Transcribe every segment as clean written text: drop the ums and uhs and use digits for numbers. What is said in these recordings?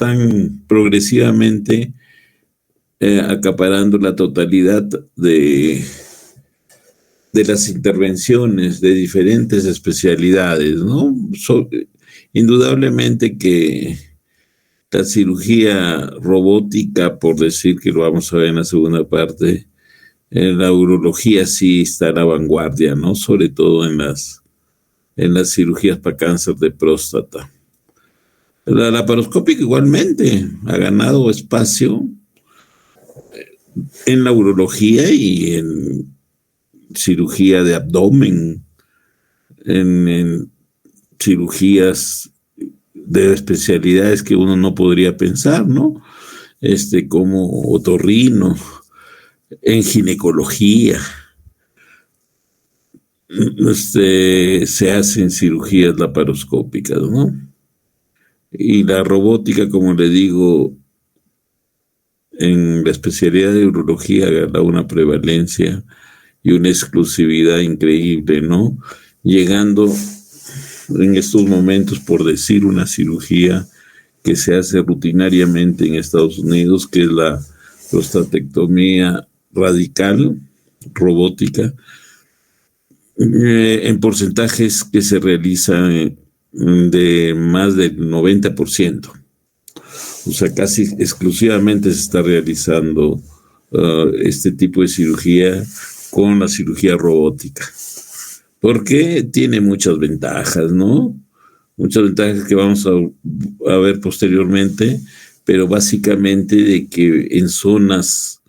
están progresivamente acaparando la totalidad de las intervenciones de diferentes especialidades, ¿no? Indudablemente que la cirugía robótica, por decir que lo vamos a ver en la segunda parte, la urología sí está a la vanguardia, ¿no? Sobre todo en las cirugías para cáncer de próstata. La laparoscópica igualmente ha ganado espacio en la urología y en cirugía de abdomen, en cirugías de especialidades que uno no podría pensar, ¿no? Como otorrino, en ginecología, se hacen cirugías laparoscópicas, ¿no? Y la robótica, como le digo, en la especialidad de urología gana una prevalencia y una exclusividad increíble, ¿no? Llegando en estos momentos, por decir, una cirugía que se hace rutinariamente en Estados Unidos, que es la prostatectomía radical, robótica, en porcentajes que se realizan de más del 90%. O sea, casi exclusivamente se está realizando este tipo de cirugía con la cirugía robótica. Porque tiene muchas ventajas, ¿no? Muchas ventajas que vamos a ver posteriormente, pero básicamente de que en zonas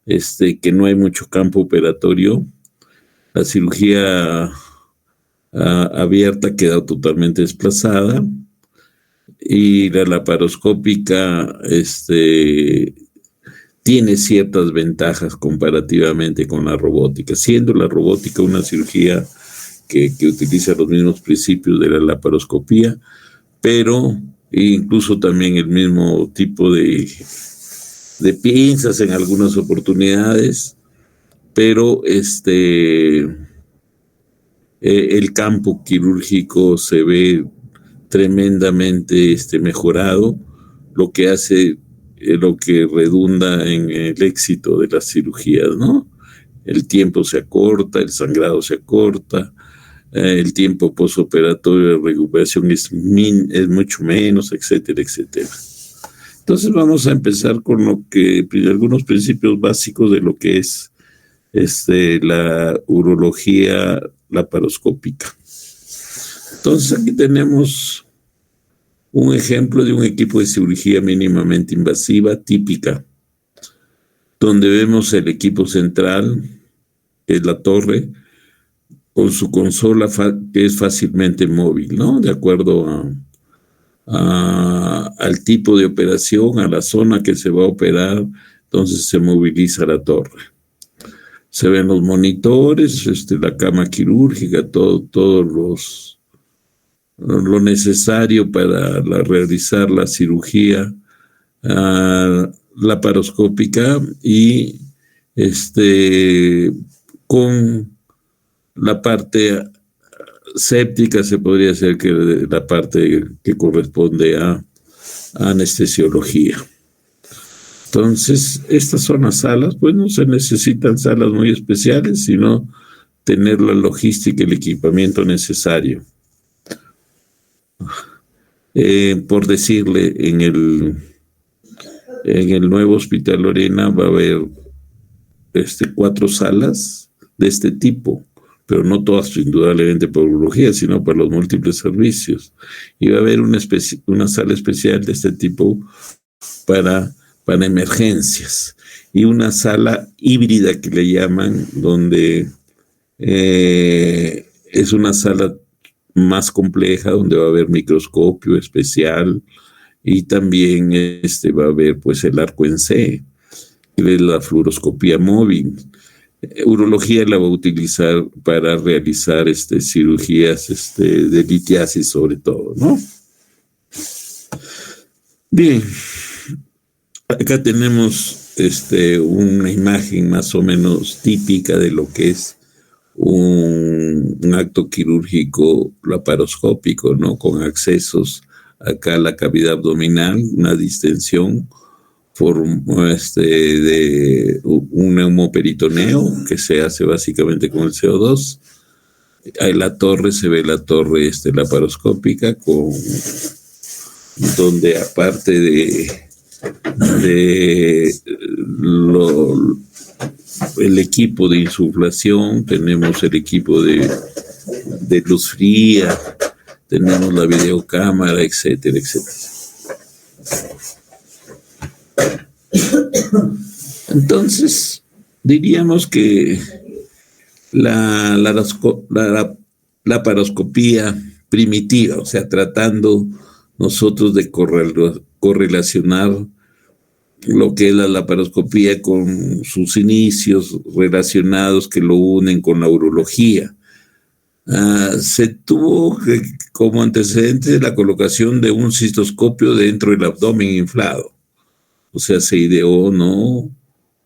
que no hay mucho campo operatorio, la cirugía abierta queda totalmente desplazada y la laparoscópica tiene ciertas ventajas comparativamente con la robótica, siendo la robótica una cirugía que utiliza los mismos principios de la laparoscopía, pero incluso también el mismo tipo de pinzas en algunas oportunidades, pero el campo quirúrgico se ve tremendamente mejorado, lo que hace, lo que redunda en el éxito de las cirugías, ¿no? El tiempo se acorta, el sangrado se acorta, el tiempo postoperatorio de recuperación es mucho menos, etcétera, etcétera. Entonces vamos a empezar con algunos principios básicos de lo que es la urología laparoscópica. Entonces aquí tenemos un ejemplo de un equipo de cirugía mínimamente invasiva típica, donde vemos el equipo central, que es la torre, con su consola que es fácilmente móvil, ¿no? De acuerdo al tipo de operación, a la zona que se va a operar, entonces se moviliza la torre. Se ven los monitores, la cama quirúrgica, todo lo necesario para realizar la cirugía laparoscópica y con la parte séptica se podría decir que la parte que corresponde a anestesiología. Entonces, estas son las salas, pues no se necesitan salas muy especiales, sino tener la logística y el equipamiento necesario. Por decirle, en el nuevo Hospital Lorena va a haber 4 salas de este tipo, pero no todas indudablemente por urología, sino por los múltiples servicios. Y va a haber una sala especial de este tipo para emergencias y una sala híbrida que le llaman, donde es una sala más compleja, donde va a haber microscopio especial y también va a haber pues el arco en C, que es la fluoroscopía móvil. Urología la va a utilizar para realizar cirugías de litiasis sobre todo, ¿no? Bien, acá tenemos una imagen más o menos típica de lo que es un acto quirúrgico laparoscópico, ¿no? Con accesos acá la cavidad abdominal, una distensión de un neumoperitoneo que se hace básicamente con el CO2. Ahí se ve la torre laparoscópica, donde aparte el equipo de insuflación, tenemos el equipo de luz fría, tenemos la videocámara, etcétera, etcétera. Entonces, diríamos que la laparoscopía primitiva, o sea, tratando nosotros de correlacionar lo que es la laparoscopía con sus inicios relacionados que lo unen con la urología. Se tuvo como antecedente la colocación de un cistoscopio dentro del abdomen inflado. O sea, se ideó, ¿no?,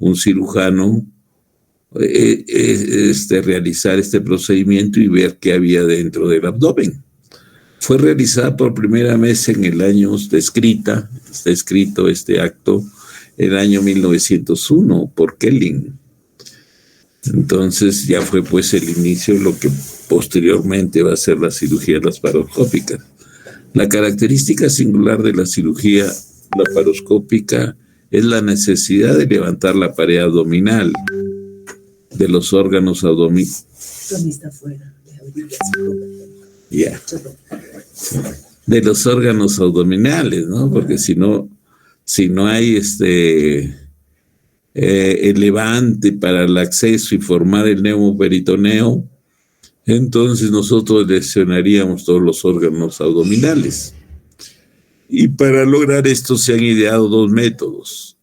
un cirujano realizar este procedimiento y ver qué había dentro del abdomen. Fue realizada por primera vez en el año, está escrito este acto, el año 1901 por Kelling. Entonces ya fue pues el inicio de lo que posteriormente va a ser la cirugía laparoscópica. La característica singular de la cirugía laparoscópica es la necesidad de levantar la pared abdominal de los órganos abdominales. De los órganos abdominales, ¿no? Porque si no hay el levante para el acceso y formar el neumoperitoneo, entonces nosotros lesionaríamos todos los órganos abdominales. Y para lograr esto se han ideado dos métodos.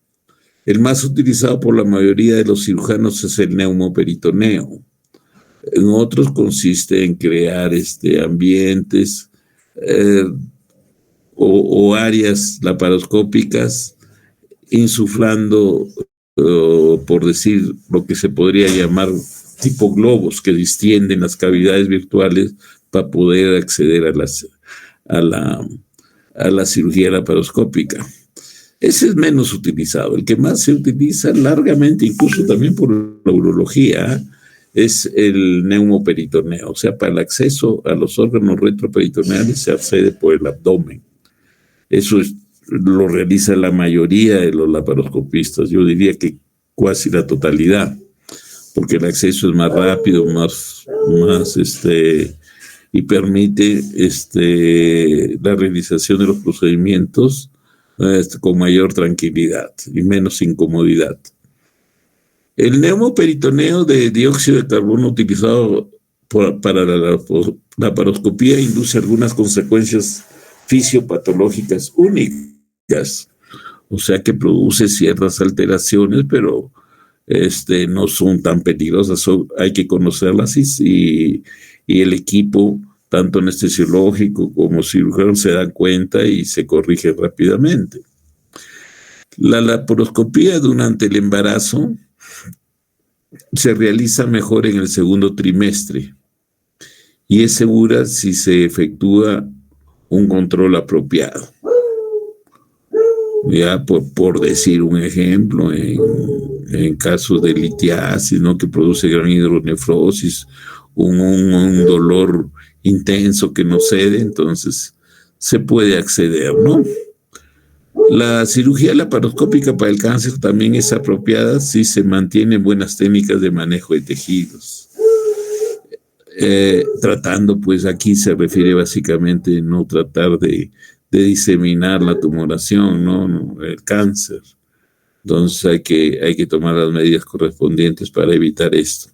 El más utilizado por la mayoría de los cirujanos es el neumoperitoneo. En otros consiste en crear ambientes o áreas laparoscópicas insuflando, por decir lo que se podría llamar tipo globos que distienden las cavidades virtuales para poder acceder a la cirugía laparoscópica. Ese es menos utilizado. El que más se utiliza largamente, incluso también por la urología, es el neumoperitoneo. O sea, para el acceso a los órganos retroperitoneales se accede por el abdomen. Eso lo realiza la mayoría de los laparoscopistas. Yo diría que casi la totalidad, porque el acceso es más rápido, más y permite la realización de los procedimientos con mayor tranquilidad y menos incomodidad. El neumoperitoneo de dióxido de carbono utilizado para la laparoscopía induce algunas consecuencias fisiopatológicas únicas, o sea que produce ciertas alteraciones, pero no son tan peligrosas, hay que conocerlas y el equipo, tanto anestesiológico como cirujano, se dan cuenta y se corrige rápidamente. La laparoscopía durante el embarazo se realiza mejor en el segundo trimestre y es segura si se efectúa un control apropiado. Ya por decir un ejemplo, en casos de litiasis, ¿no?, que produce gran hidronefrosis, un dolor intenso que no cede, entonces se puede acceder, ¿no? La cirugía laparoscópica para el cáncer también es apropiada si se mantienen buenas técnicas de manejo de tejidos. Tratando, pues aquí se refiere básicamente no tratar de diseminar la tumoración, ¿no? El cáncer. Entonces hay que tomar las medidas correspondientes para evitar esto.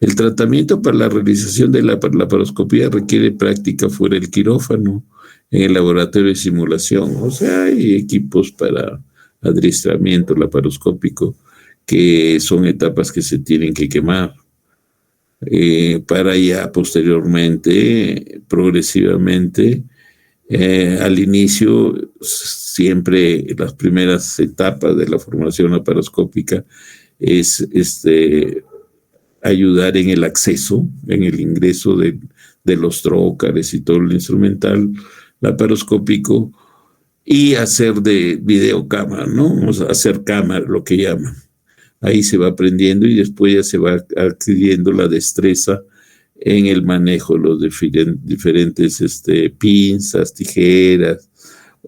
El tratamiento para la realización de la laparoscopía requiere práctica fuera del quirófano, en el laboratorio de simulación. O sea, hay equipos para adiestramiento laparoscópico que son etapas que se tienen que quemar para ya posteriormente, progresivamente, al inicio, siempre las primeras etapas de la formación laparoscópica es ayudar en el acceso, en el ingreso de los trócares y todo el instrumental, laparoscópico y hacer de videocámara, ¿no? O sea, hacer cámara, lo que llaman. Ahí se va aprendiendo y después ya se va adquiriendo la destreza en el manejo de los diferentes pinzas, tijeras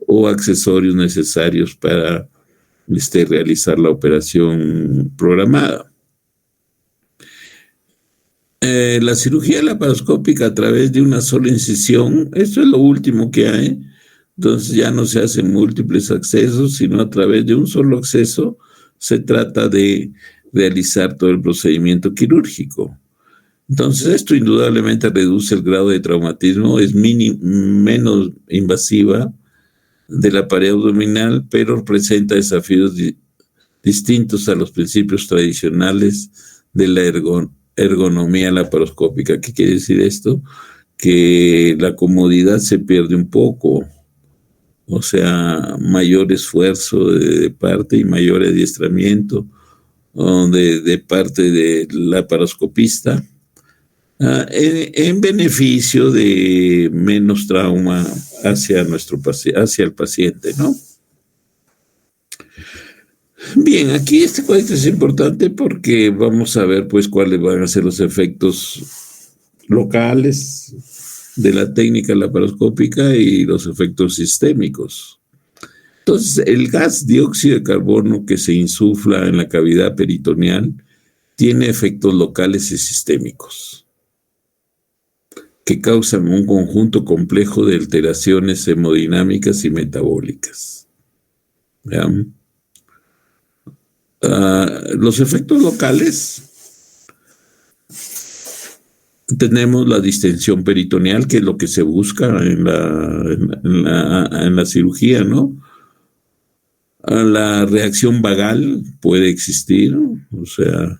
o accesorios necesarios para realizar la operación programada. La cirugía laparoscópica a través de una sola incisión, esto es lo último que hay. Entonces ya no se hacen múltiples accesos, sino a través de un solo acceso se trata de realizar todo el procedimiento quirúrgico. Entonces esto indudablemente reduce el grado de traumatismo, es menos invasiva de la pared abdominal, pero presenta desafíos distintos a los principios tradicionales de la ergonomía laparoscópica. ¿Qué quiere decir esto? Que la comodidad se pierde un poco, o sea, mayor esfuerzo de parte y mayor adiestramiento de parte del laparoscopista, en beneficio de menos trauma hacia el paciente, ¿no? Bien, aquí este cuadro es importante porque vamos a ver pues cuáles van a ser los efectos locales de la técnica laparoscópica y los efectos sistémicos. Entonces, el gas dióxido de carbono que se insufla en la cavidad peritoneal tiene efectos locales y sistémicos que causan un conjunto complejo de alteraciones hemodinámicas y metabólicas. ¿Vean? Los efectos locales, tenemos la distensión peritoneal, que es lo que se busca en la cirugía, ¿no? La reacción vagal puede existir, o sea,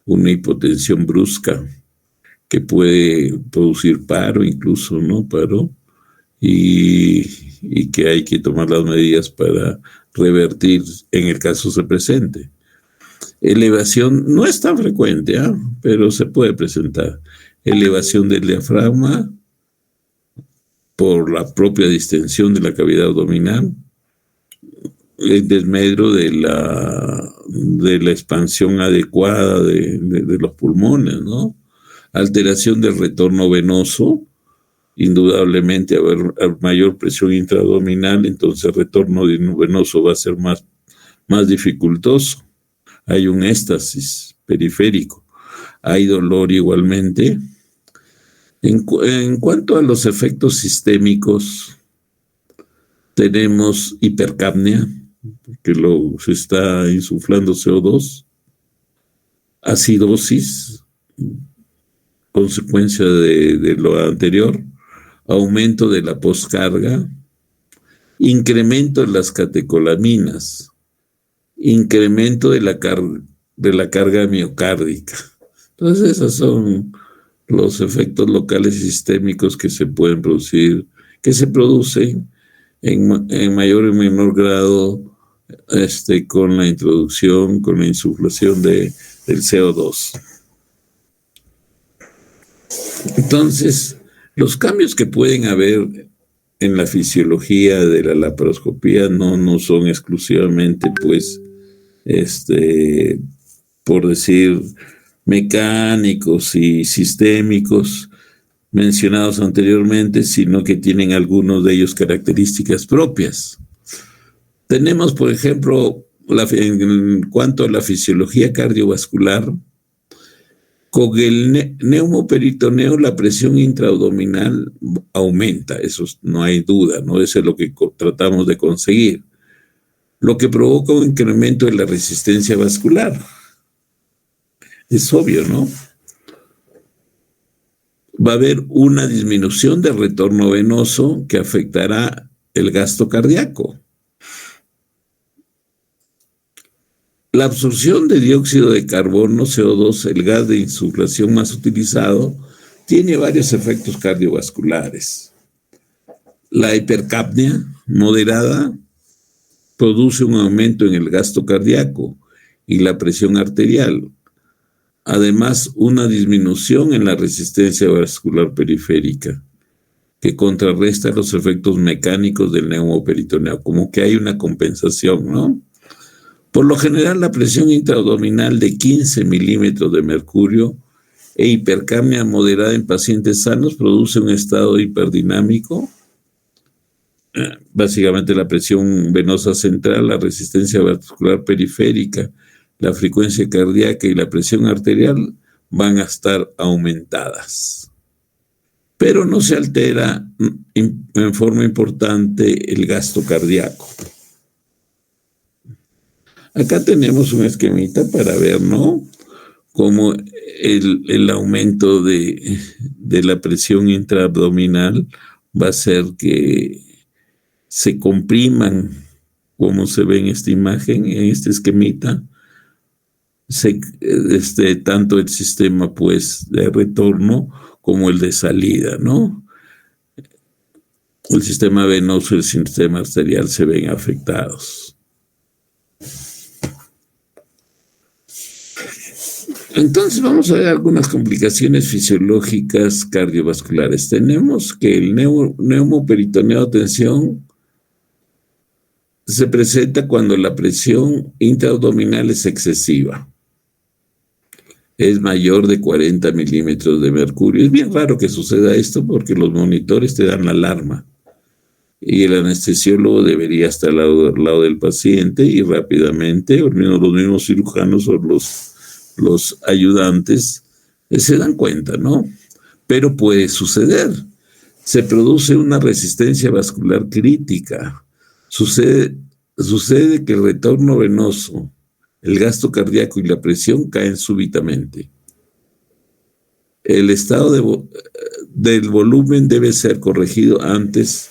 una hipotensión brusca que puede producir paro incluso, ¿no? Paro, y que hay que tomar las medidas para revertir en el caso se presente. Elevación no es tan frecuente, pero se puede presentar. Elevación del diafragma por la propia distensión de la cavidad abdominal, el desmedro de la expansión adecuada de los pulmones, ¿no? Alteración del retorno venoso, indudablemente haber mayor presión intraabdominal, entonces el retorno venoso va a ser más dificultoso. Hay un éxtasis periférico, hay dolor igualmente. En cuanto a los efectos sistémicos, tenemos hipercapnia, que se está insuflando CO2, acidosis, consecuencia de lo anterior, aumento de la poscarga, incremento de las catecolaminas, incremento de la carga miocárdica. Entonces, esos son los efectos locales y sistémicos que se pueden producir, que se producen en mayor o menor grado con la introducción, con la insuflación del CO2. Entonces, los cambios que pueden haber en la fisiología de la laparoscopía no son exclusivamente, pues, por decir, mecánicos y sistémicos mencionados anteriormente, sino que tienen algunos de ellos características propias. Tenemos, por ejemplo, en cuanto a la fisiología cardiovascular, con el neumoperitoneo la presión intraabdominal aumenta, eso no hay duda, ¿no? Eso es lo que tratamos de conseguir, lo que provoca un incremento de la resistencia vascular. Es obvio, ¿no? Va a haber una disminución del retorno venoso que afectará el gasto cardíaco. La absorción de dióxido de carbono, CO2, el gas de insuflación más utilizado, tiene varios efectos cardiovasculares. La hipercapnia moderada produce un aumento en el gasto cardíaco y la presión arterial. Además, una disminución en la resistencia vascular periférica. que contrarresta los efectos mecánicos del neumoperitoneal, como que hay una compensación, ¿no? Por lo general, la presión intraabdominal de 15 milímetros de mercurio e hipercapnia moderada en pacientes sanos produce un estado hiperdinámico. Básicamente la presión venosa central, la resistencia vascular periférica, la frecuencia cardíaca y la presión arterial van a estar aumentadas. Pero no se altera en forma importante el gasto cardíaco. Acá tenemos un esquemita para ver, ¿no?, cómo el aumento de la presión intraabdominal va a hacer que se compriman, como se ve en esta imagen, en este esquemita, tanto el sistema pues de retorno como el de salida, ¿no? El sistema venoso y el sistema arterial se ven afectados. Entonces vamos a ver algunas complicaciones fisiológicas cardiovasculares. Tenemos que el neumoperitoneado de tensión se presenta cuando la presión intraabdominal es excesiva. Es mayor de 40 milímetros de mercurio. Es bien raro que suceda esto porque los monitores te dan la alarma y el anestesiólogo debería estar al lado del paciente y rápidamente, o los mismos cirujanos o los ayudantes se dan cuenta, ¿no? Pero puede suceder. Se produce una resistencia vascular crítica. Sucede que el retorno venoso, el gasto cardíaco y la presión caen súbitamente. El estado del volumen debe ser corregido antes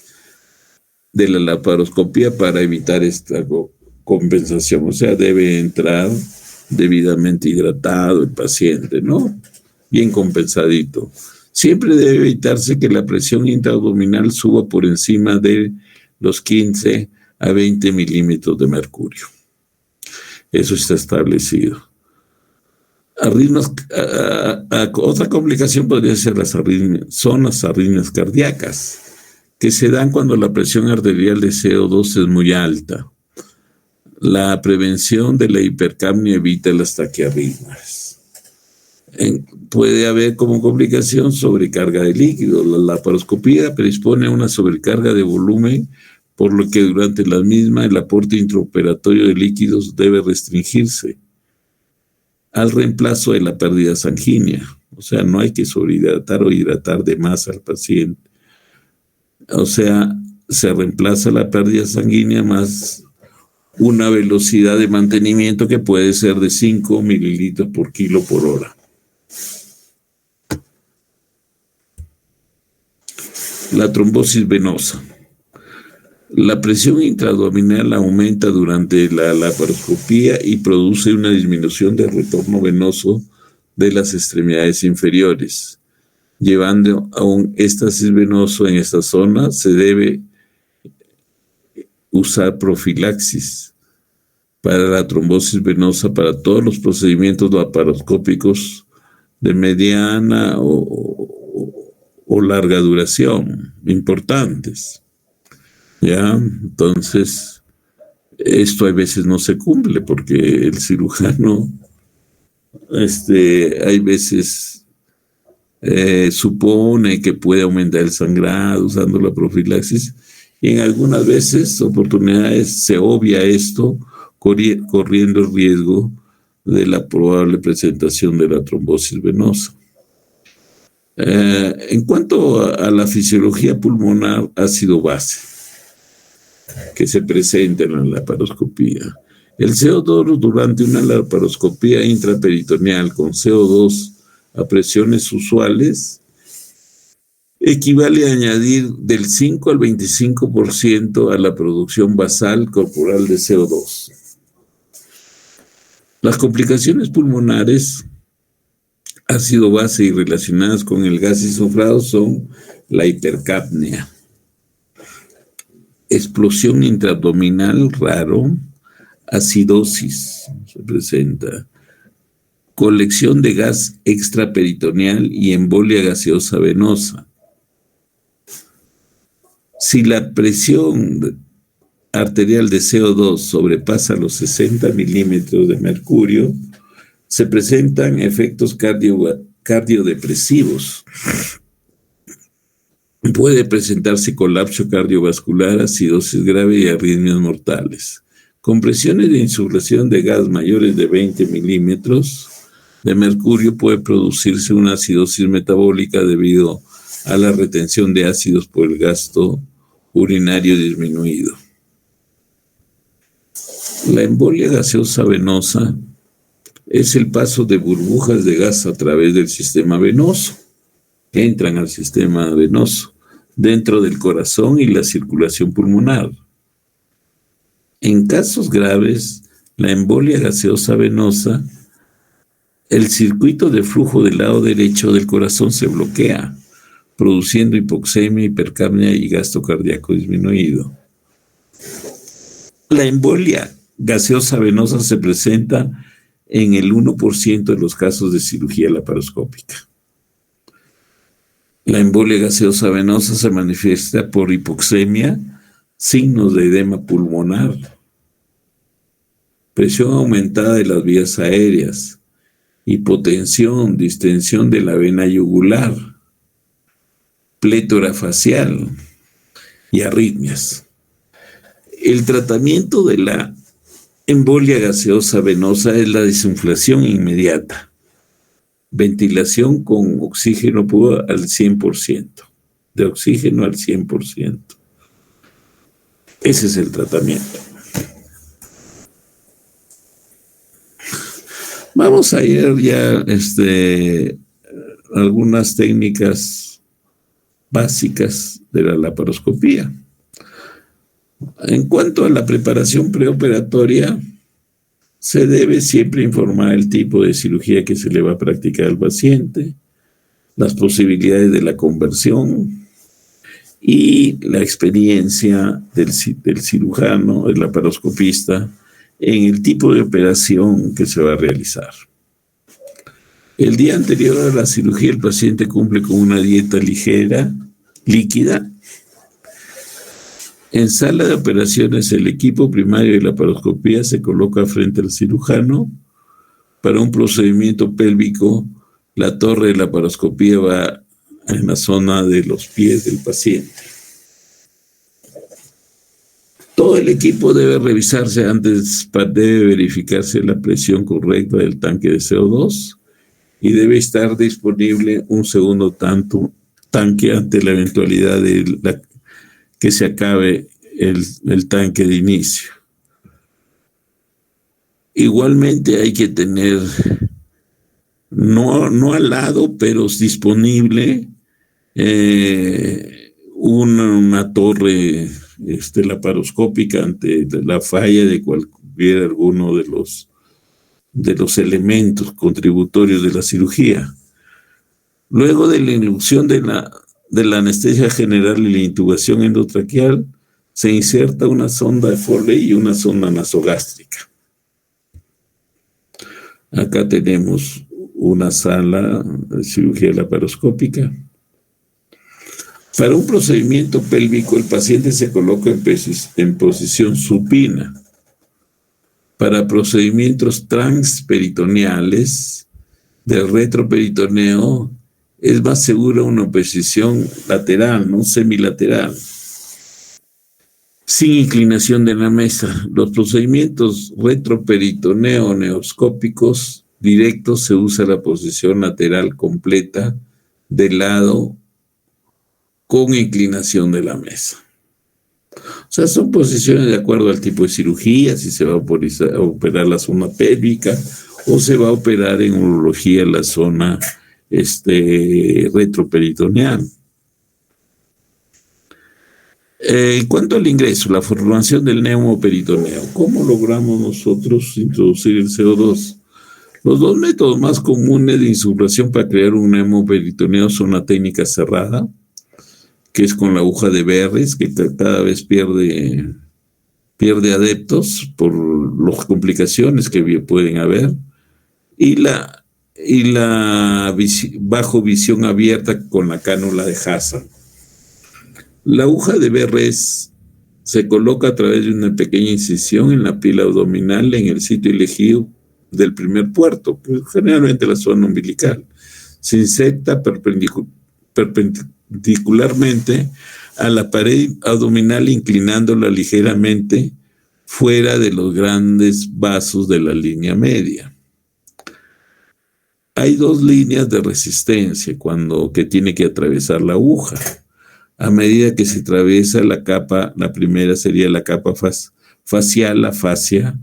de la laparoscopía para evitar esta compensación. O sea, debe entrar debidamente hidratado el paciente, ¿no? Bien compensadito. Siempre debe evitarse que la presión intraabdominal suba por encima de los 15 a 20 milímetros de mercurio. Eso está establecido. Otra complicación podría ser las arritmias cardíacas, que se dan cuando la presión arterial de CO2 es muy alta. La prevención de la hipercapnia evita las taquiarritmias. Puede haber como complicación sobrecarga de líquido. La laparoscopía predispone a una sobrecarga de volumen, por lo que durante la misma el aporte intraoperatorio de líquidos debe restringirse al reemplazo de la pérdida sanguínea. O sea, no hay que sobrehidratar o hidratar de más al paciente. O sea, se reemplaza la pérdida sanguínea más una velocidad de mantenimiento que puede ser de 5 mililitros por kilo por hora. La trombosis venosa. La presión intraabdominal aumenta durante la laparoscopía y produce una disminución del retorno venoso de las extremidades inferiores. Llevando a un éxtasis venoso en esta zona, se debe usar profilaxis para la trombosis venosa para todos los procedimientos laparoscópicos de mediana o larga duración, importantes. ¿Ya? Entonces, esto a veces no se cumple porque el cirujano, hay veces supone que puede aumentar el sangrado usando la profilaxis y en algunas veces, oportunidades, se obvia esto corriendo el riesgo de la probable presentación de la trombosis venosa. En cuanto a la fisiología pulmonar, ácido base, que se presenta en la laparoscopía. El CO2 durante una laparoscopía intraperitoneal con CO2 a presiones usuales equivale a añadir del 5 al 25% a la producción basal corporal de CO2. Las complicaciones pulmonares ácido base y relacionadas con el gas insuflado son la hipercapnia, explosión intraabdominal raro, acidosis se presenta, colección de gas extraperitoneal y embolia gaseosa venosa. Si la presión arterial de CO2 sobrepasa los 60 milímetros de mercurio, se presentan efectos cardiodepresivos. Puede presentarse colapso cardiovascular, acidosis grave y arritmias mortales. Con presiones de insuflación de gas mayores de 20 milímetros de mercurio puede producirse una acidosis metabólica debido a la retención de ácidos por el gasto urinario disminuido. La embolia gaseosa venosa es el paso de burbujas de gas a través del sistema venoso. Entran al sistema venoso, dentro del corazón y la circulación pulmonar. En casos graves, la embolia gaseosa venosa, el circuito de flujo del lado derecho del corazón se bloquea, produciendo hipoxemia, hipercapnia y gasto cardíaco disminuido. La embolia gaseosa venosa se presenta en el 1% de los casos de cirugía laparoscópica. La embolia gaseosa venosa se manifiesta por hipoxemia, signos de edema pulmonar, presión aumentada de las vías aéreas, hipotensión, distensión de la vena yugular, plétora facial y arritmias. El tratamiento de la embolia gaseosa venosa es la desinflación inmediata, ventilación con oxígeno puro al 100%, de oxígeno al 100%. Ese es el tratamiento. Vamos a ir ya algunas técnicas básicas de la laparoscopía. En cuanto a la preparación preoperatoria, se debe siempre informar el tipo de cirugía que se le va a practicar al paciente, las posibilidades de la conversión y la experiencia del cirujano, del laparoscopista, en el tipo de operación que se va a realizar. El día anterior a la cirugía, el paciente cumple con una dieta ligera, líquida. En sala de operaciones, el equipo primario de laparoscopía se coloca frente al cirujano. Para un procedimiento pélvico, la torre de laparoscopía va en la zona de los pies del paciente. Todo el equipo debe revisarse antes, debe verificarse la presión correcta del tanque de CO2 y debe estar disponible un segundo tanque ante la eventualidad de que se acabe el tanque de inicio. Igualmente hay que tener, no al lado, pero disponible una torre laparoscópica ante la falla de cualquier alguno de los elementos contributorios de la cirugía. Luego de la inducción de la anestesia general y la intubación endotraqueal, se inserta una sonda de Foley y una sonda nasogástrica. Acá tenemos una sala de cirugía laparoscópica. Para un procedimiento pélvico, el paciente se coloca en posición supina. Para procedimientos transperitoneales del retroperitoneo, es más segura una posición lateral, no semilateral, sin inclinación de la mesa. Los procedimientos retroperitoneo neoscópicos directos se usa la posición lateral completa del lado con inclinación de la mesa. O sea, son posiciones de acuerdo al tipo de cirugía, si se va a operar la zona pélvica o se va a operar en urología la zona retroperitoneal. En cuanto al ingreso, la formación del neumoperitoneo, ¿cómo logramos nosotros introducir el CO2? Los dos métodos más comunes de insuflación para crear un neumoperitoneo son la técnica cerrada, que es con la aguja de Berries, que cada vez pierde adeptos por las complicaciones que pueden haber, y la bajo visión abierta con la cánula de Hassan. La aguja de BRS se coloca a través de una pequeña incisión en la pila abdominal en el sitio elegido del primer puerto, que generalmente la zona umbilical. Se inserta perpendicularmente a la pared abdominal, inclinándola ligeramente fuera de los grandes vasos de la línea media. Hay dos líneas de resistencia que tiene que atravesar la aguja. A medida que se atraviesa la capa, la primera sería la capa facial, la fascia,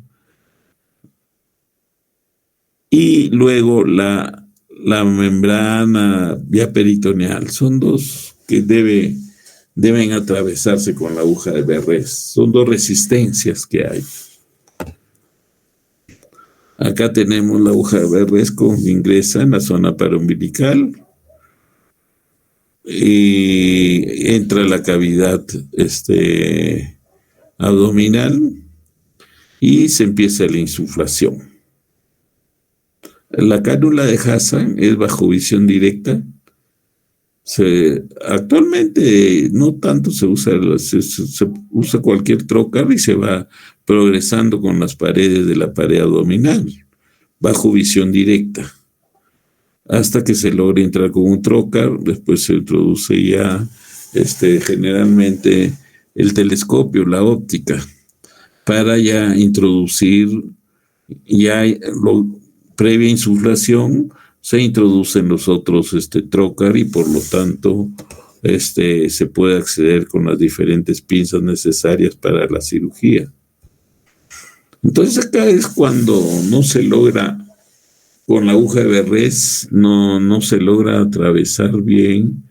y luego la membrana vía peritoneal. Son dos que deben atravesarse con la aguja de BRS. Son dos resistencias que hay. Acá tenemos la aguja de BRS que ingresa en la zona paraumbilical y entra a la cavidad abdominal y se empieza la insuflación. La cánula de Hassan es bajo visión directa. Actualmente no tanto se usa cualquier trocar y se va progresando con las paredes de la pared abdominal, bajo visión directa, hasta que se logra entrar con un trocar. Después se introduce ya generalmente el telescopio, la óptica, para ya introducir previa insuflación. Se introducen los otros trocar y por lo tanto se puede acceder con las diferentes pinzas necesarias para la cirugía. Entonces acá es cuando no se logra, con la aguja de BRS, no se logra atravesar bien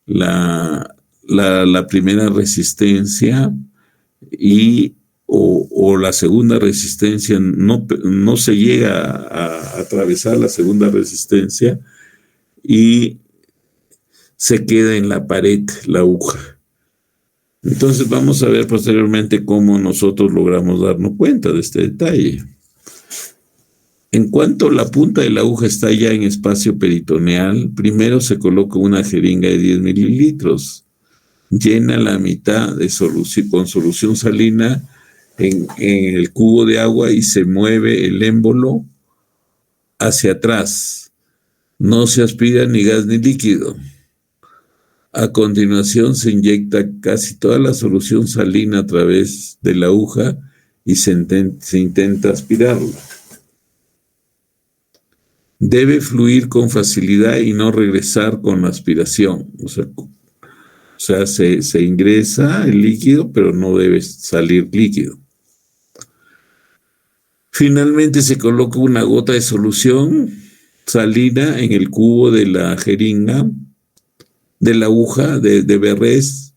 la primera resistencia o la segunda resistencia, no se llega a atravesar la segunda resistencia y se queda en la pared la aguja. Entonces vamos a ver posteriormente cómo nosotros logramos darnos cuenta de este detalle. En cuanto la punta de la aguja está ya en espacio peritoneal, primero se coloca una jeringa de 10 mililitros, llena la mitad con solución salina en el cubo de agua y se mueve el émbolo hacia atrás. No se aspira ni gas ni líquido. A continuación se inyecta casi toda la solución salina a través de la aguja y se intenta aspirarla. Debe fluir con facilidad y no regresar con la aspiración. O sea, se ingresa el líquido, pero no debe salir líquido. Finalmente se coloca una gota de solución salina en el cubo de la jeringa, de la aguja de BRS,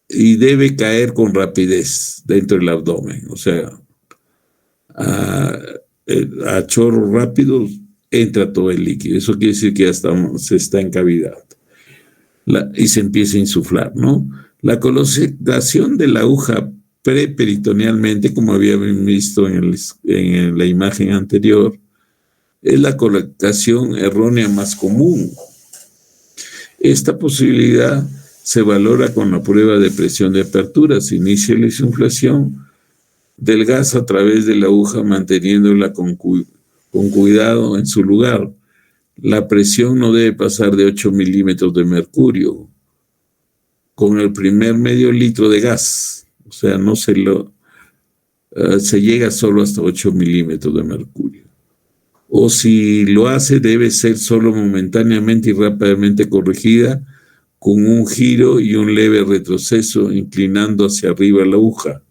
y debe caer con rapidez dentro del abdomen. O sea, a chorro rápido entra todo el líquido. Eso quiere decir que ya se está en cavidad. Y se empieza a insuflar, ¿no? La colocación de la aguja preperitonealmente, como habíamos visto en la imagen anterior, es la colocación errónea más común. Esta posibilidad se valora con la prueba de presión de apertura. Se inicia la insuflación del gas a través de la aguja, manteniéndola con cuidado en su lugar. La presión no debe pasar de 8 milímetros de mercurio con el primer medio litro de gas. O sea, no se llega solo hasta 8 milímetros de mercurio. O si lo hace, debe ser solo momentáneamente y rápidamente corregida con un giro y un leve retroceso, inclinando hacia arriba la aguja,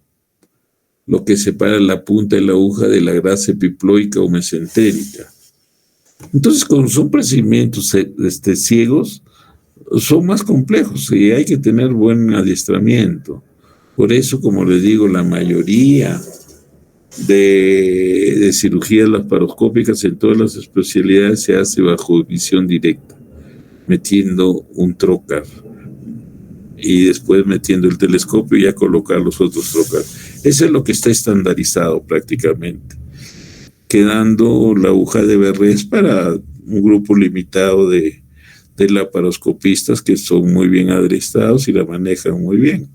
lo que separa la punta de la aguja de la grasa epiploica o mesentérica. Entonces, cuando son procedimientos ciegos, son más complejos y hay que tener buen adiestramiento. Por eso, como les digo, la mayoría de cirugías laparoscópicas en todas las especialidades se hace bajo visión directa, metiendo un trocar y después metiendo el telescopio y ya colocar los otros trocar. Eso es lo que está estandarizado prácticamente, quedando la aguja de BRS para un grupo limitado de de laparoscopistas que son muy bien adiestrados y la manejan muy bien.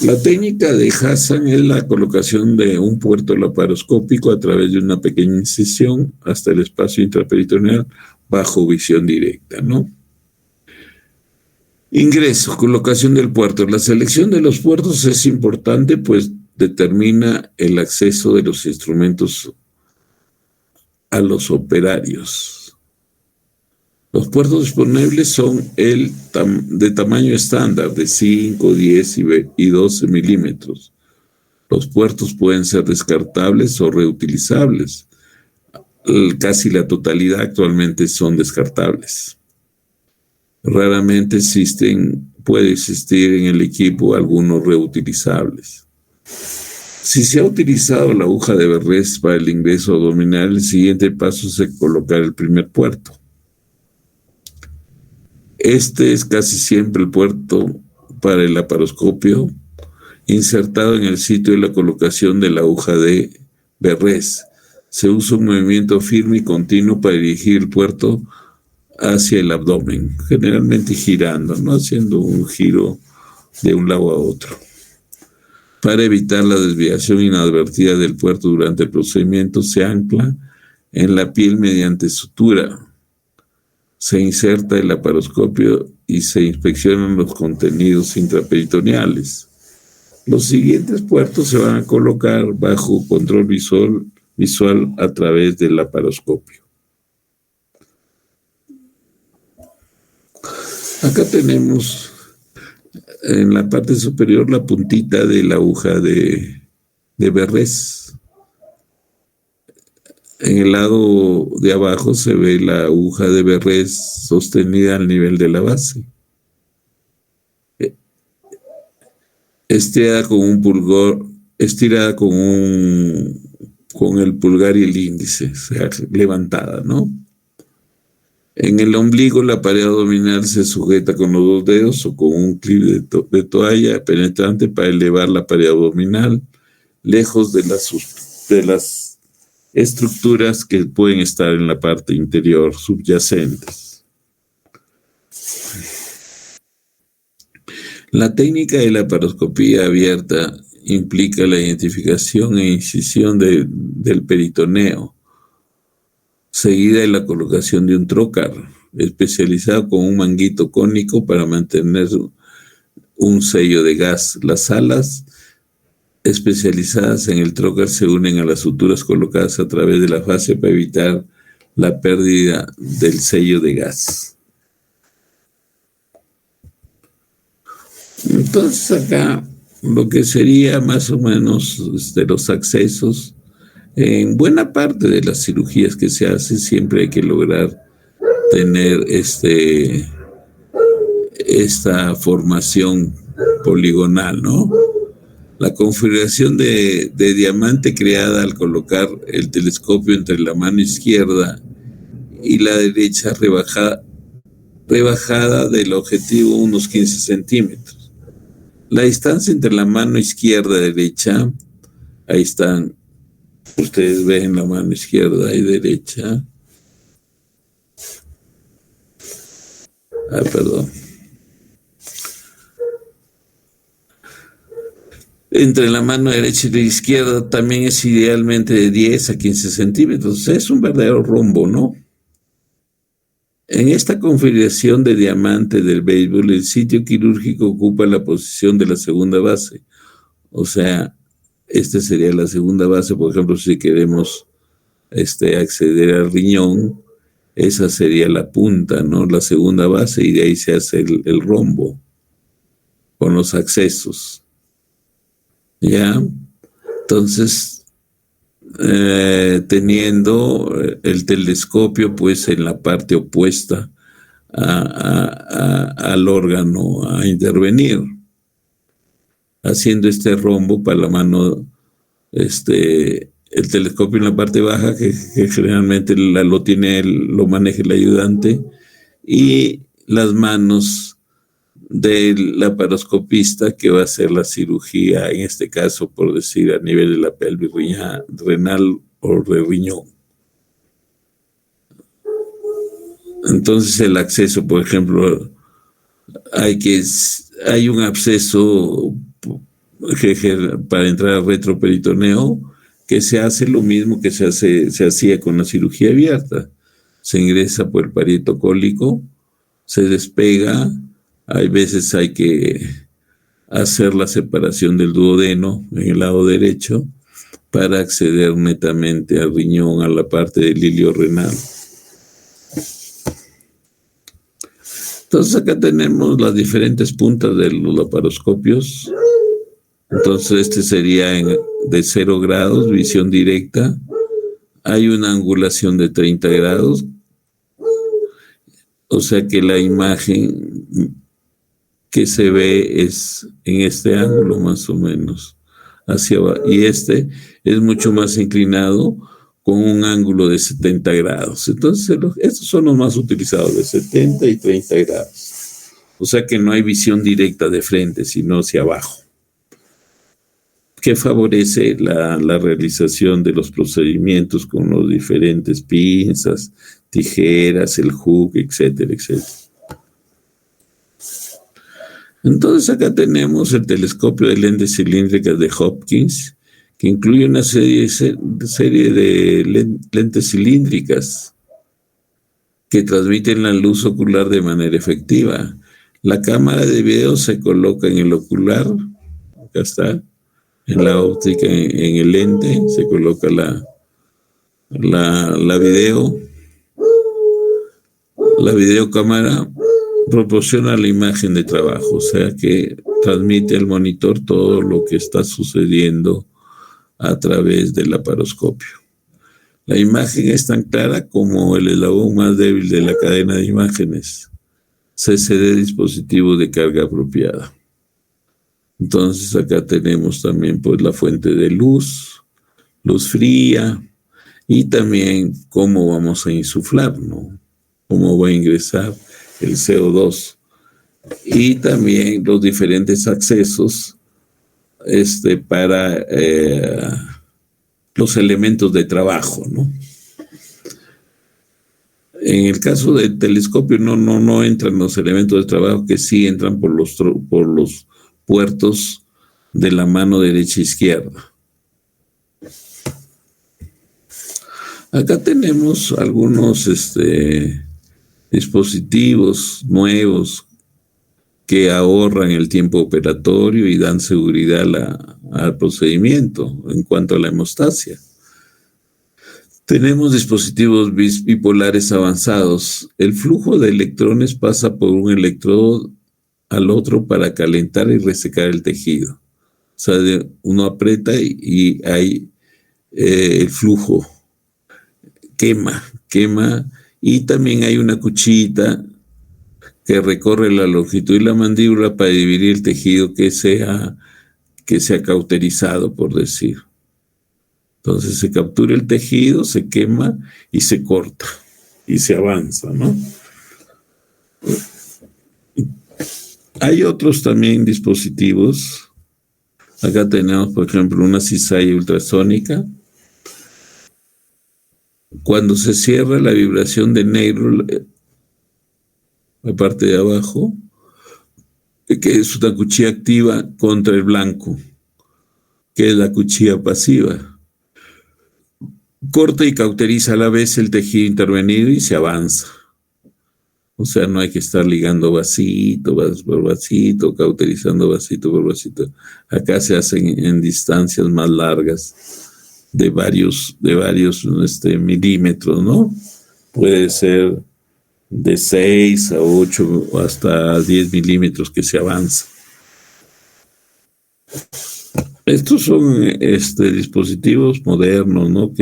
La técnica de Hassan es la colocación de un puerto laparoscópico a través de una pequeña incisión hasta el espacio intraperitoneal bajo visión directa, ¿no? Ingreso, colocación del puerto. La selección de los puertos es importante, pues determina el acceso de los instrumentos a los operarios. Los puertos disponibles son de tamaño estándar, de 5, 10 y 12 milímetros. Los puertos pueden ser descartables o reutilizables. Casi la totalidad actualmente son descartables. Raramente puede existir en el equipo algunos reutilizables. Si se ha utilizado la aguja de Verres para el ingreso abdominal, el siguiente paso es colocar el primer puerto. Este es casi siempre el puerto para el laparoscopio, insertado en el sitio de la colocación de la aguja de Verres. Se usa un movimiento firme y continuo para dirigir el puerto hacia el abdomen, generalmente girando, no haciendo un giro de un lado a otro. Para evitar la desviación inadvertida del puerto durante el procedimiento, se ancla en la piel mediante sutura. Se inserta el laparoscopio y se inspeccionan los contenidos intraperitoneales. Los siguientes puertos se van a colocar bajo control visual a través del laparoscopio. Acá tenemos en la parte superior la puntita de la aguja de Verres. En el lado de abajo se ve la aguja de Verres sostenida al nivel de la base. Estirada con el pulgar y el índice, o sea, levantada, ¿no? En el ombligo, la pared abdominal se sujeta con los dos dedos o con un clip de toalla penetrante para elevar la pared abdominal lejos de las estructuras que pueden estar en la parte interior subyacentes. La técnica de laparoscopía abierta implica la identificación e incisión del peritoneo, seguida de la colocación de un trocar especializado con un manguito cónico para mantener un sello de gas. Las alas especializadas en el trocar se unen a las suturas colocadas a través de la fascia para evitar la pérdida del sello de gas. Entonces acá lo que sería más o menos los accesos. En buena parte de las cirugías que se hacen siempre hay que lograr tener esta formación poligonal, ¿no? La configuración de diamante creada al colocar el telescopio entre la mano izquierda y la derecha rebajada del objetivo unos 15 centímetros. La distancia entre la mano izquierda y derecha, ahí están. Ustedes ven la mano izquierda y derecha. Perdón. Entre la mano derecha y la izquierda también es idealmente de 10 a 15 centímetros. Es un verdadero rombo, ¿no? En esta configuración de diamante del béisbol, el sitio quirúrgico ocupa la posición de la segunda base. O sea, esta sería la segunda base, por ejemplo, si queremos acceder al riñón, esa sería la punta, ¿no? La segunda base, y de ahí se hace el rombo con los accesos. ¿Ya? Entonces, teniendo el telescopio pues en la parte opuesta al órgano a intervenir, haciendo este rombo para la mano, el telescopio en la parte baja, que generalmente lo maneja el ayudante, y las manos del laparoscopista que va a hacer la cirugía, en este caso, por decir, a nivel de la pelvis renal o de riñón. Entonces el acceso, por ejemplo, hay un absceso para entrar al retroperitoneo que se hace lo mismo que se hacía con la cirugía abierta. Se ingresa por el parieto cólico, se despega, hay veces hay que hacer la separación del duodeno en el lado derecho para acceder netamente al riñón, a la parte del hilio renal. Entonces acá tenemos las diferentes puntas de los laparoscopios. Entonces este sería de 0 grados, visión directa. Hay una angulación de 30 grados, o sea que la imagen que se ve es en este ángulo más o menos, hacia abajo. Y este es mucho más inclinado con un ángulo de 70 grados. Entonces estos son los más utilizados, de 70 y 30 grados. O sea que no hay visión directa de frente, sino hacia abajo, que favorece la realización de los procedimientos con los diferentes pinzas, tijeras, el hook, etcétera, etcétera. Entonces acá tenemos el telescopio de lentes cilíndricas de Hopkins, que incluye una serie de lentes cilíndricas que transmiten la luz ocular de manera efectiva. La cámara de video se coloca en el ocular, acá está, en la óptica, en el lente, se coloca la videocámara proporciona la imagen de trabajo, o sea que transmite al monitor todo lo que está sucediendo a través del laparoscopio. La imagen es tan clara como el eslabón más débil de la cadena de imágenes. CCD, dispositivo de carga apropiada. Entonces acá tenemos también pues la fuente de luz fría, y también cómo vamos a insuflar, ¿no? Cómo va a ingresar el CO2, y también los diferentes accesos para los elementos de trabajo, ¿no? En el caso del telescopio no entran los elementos de trabajo, que sí entran por los puertos de la mano derecha e izquierda. Acá tenemos algunos dispositivos nuevos que ahorran el tiempo operatorio y dan seguridad al procedimiento en cuanto a la hemostasia. Tenemos dispositivos bipolares avanzados. El flujo de electrones pasa por un electrodo al otro para calentar y resecar el tejido. O sea, uno aprieta y hay el flujo quema, y también hay una cuchillita que recorre la longitud y la mandíbula para dividir el tejido que sea cauterizado, por decir. Entonces se captura el tejido, se quema y se corta y se avanza, ¿no? Hay otros también dispositivos. Acá tenemos, por ejemplo, una cizalla ultrasónica. Cuando se cierra la vibración de negro, la parte de abajo, que es una cuchilla activa contra el blanco, que es la cuchilla pasiva. Corta y cauteriza a la vez el tejido intervenido y se avanza. O sea, no hay que estar ligando vasito por vasito, cauterizando vasito por vasito. Acá se hacen en distancias más largas, de varios milímetros, ¿no? Puede ser de 6 a 8 o hasta 10 milímetros que se avanza. Estos son dispositivos modernos, ¿no?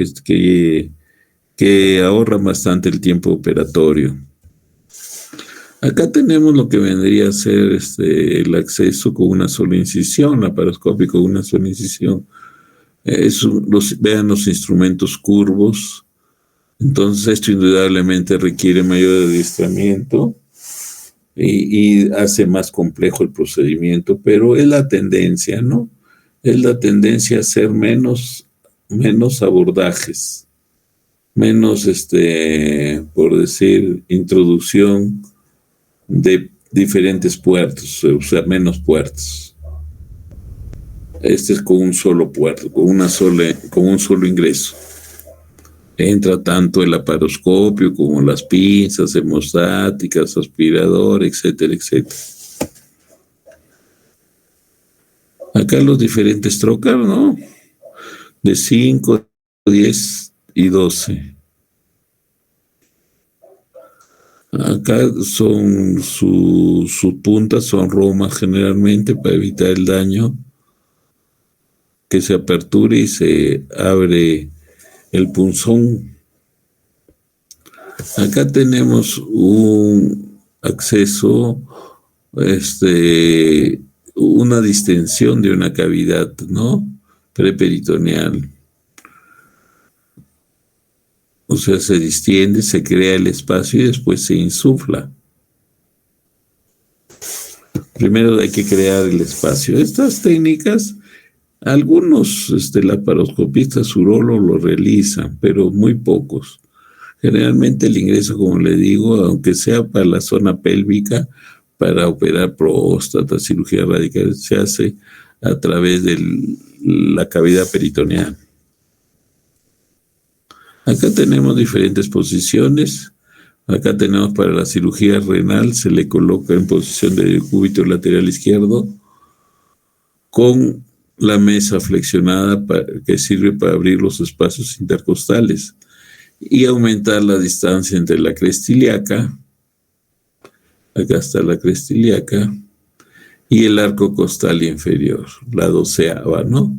Que ahorran bastante el tiempo operatorio. Acá tenemos lo que vendría a ser el acceso con una sola incisión, laparoscópico con una sola incisión. Vean los instrumentos curvos. Entonces esto indudablemente requiere mayor adiestramiento y hace más complejo el procedimiento, pero es la tendencia, ¿no? Es la tendencia a hacer menos abordajes. menos, por decir, introducción de diferentes puertos, o sea, menos puertos. Este es con un solo puerto, con un solo ingreso. Entra tanto el laparoscopio como las pinzas hemostáticas, aspirador, etcétera, etcétera. Acá los diferentes trocas, ¿no? De 5, 10 y 12. Acá sus puntas son romas generalmente para evitar el daño, que se aperture y se abre el punzón. Acá tenemos un acceso, una distensión de una cavidad, ¿no? Preperitoneal. O sea, se distiende, se crea el espacio y después se insufla. Primero hay que crear el espacio. Estas técnicas, algunos laparoscopistas urólogos lo realizan, pero muy pocos. Generalmente el ingreso, como le digo, aunque sea para la zona pélvica, para operar próstata, cirugía radical, se hace a través de la cavidad peritoneal. Acá tenemos diferentes posiciones. Acá tenemos para la cirugía renal, se le coloca en posición de decúbito lateral izquierdo con la mesa flexionada que sirve para abrir los espacios intercostales y aumentar la distancia entre la cresta ilíaca, acá está la cresta ilíaca, y el arco costal inferior, la 12ª, ¿no?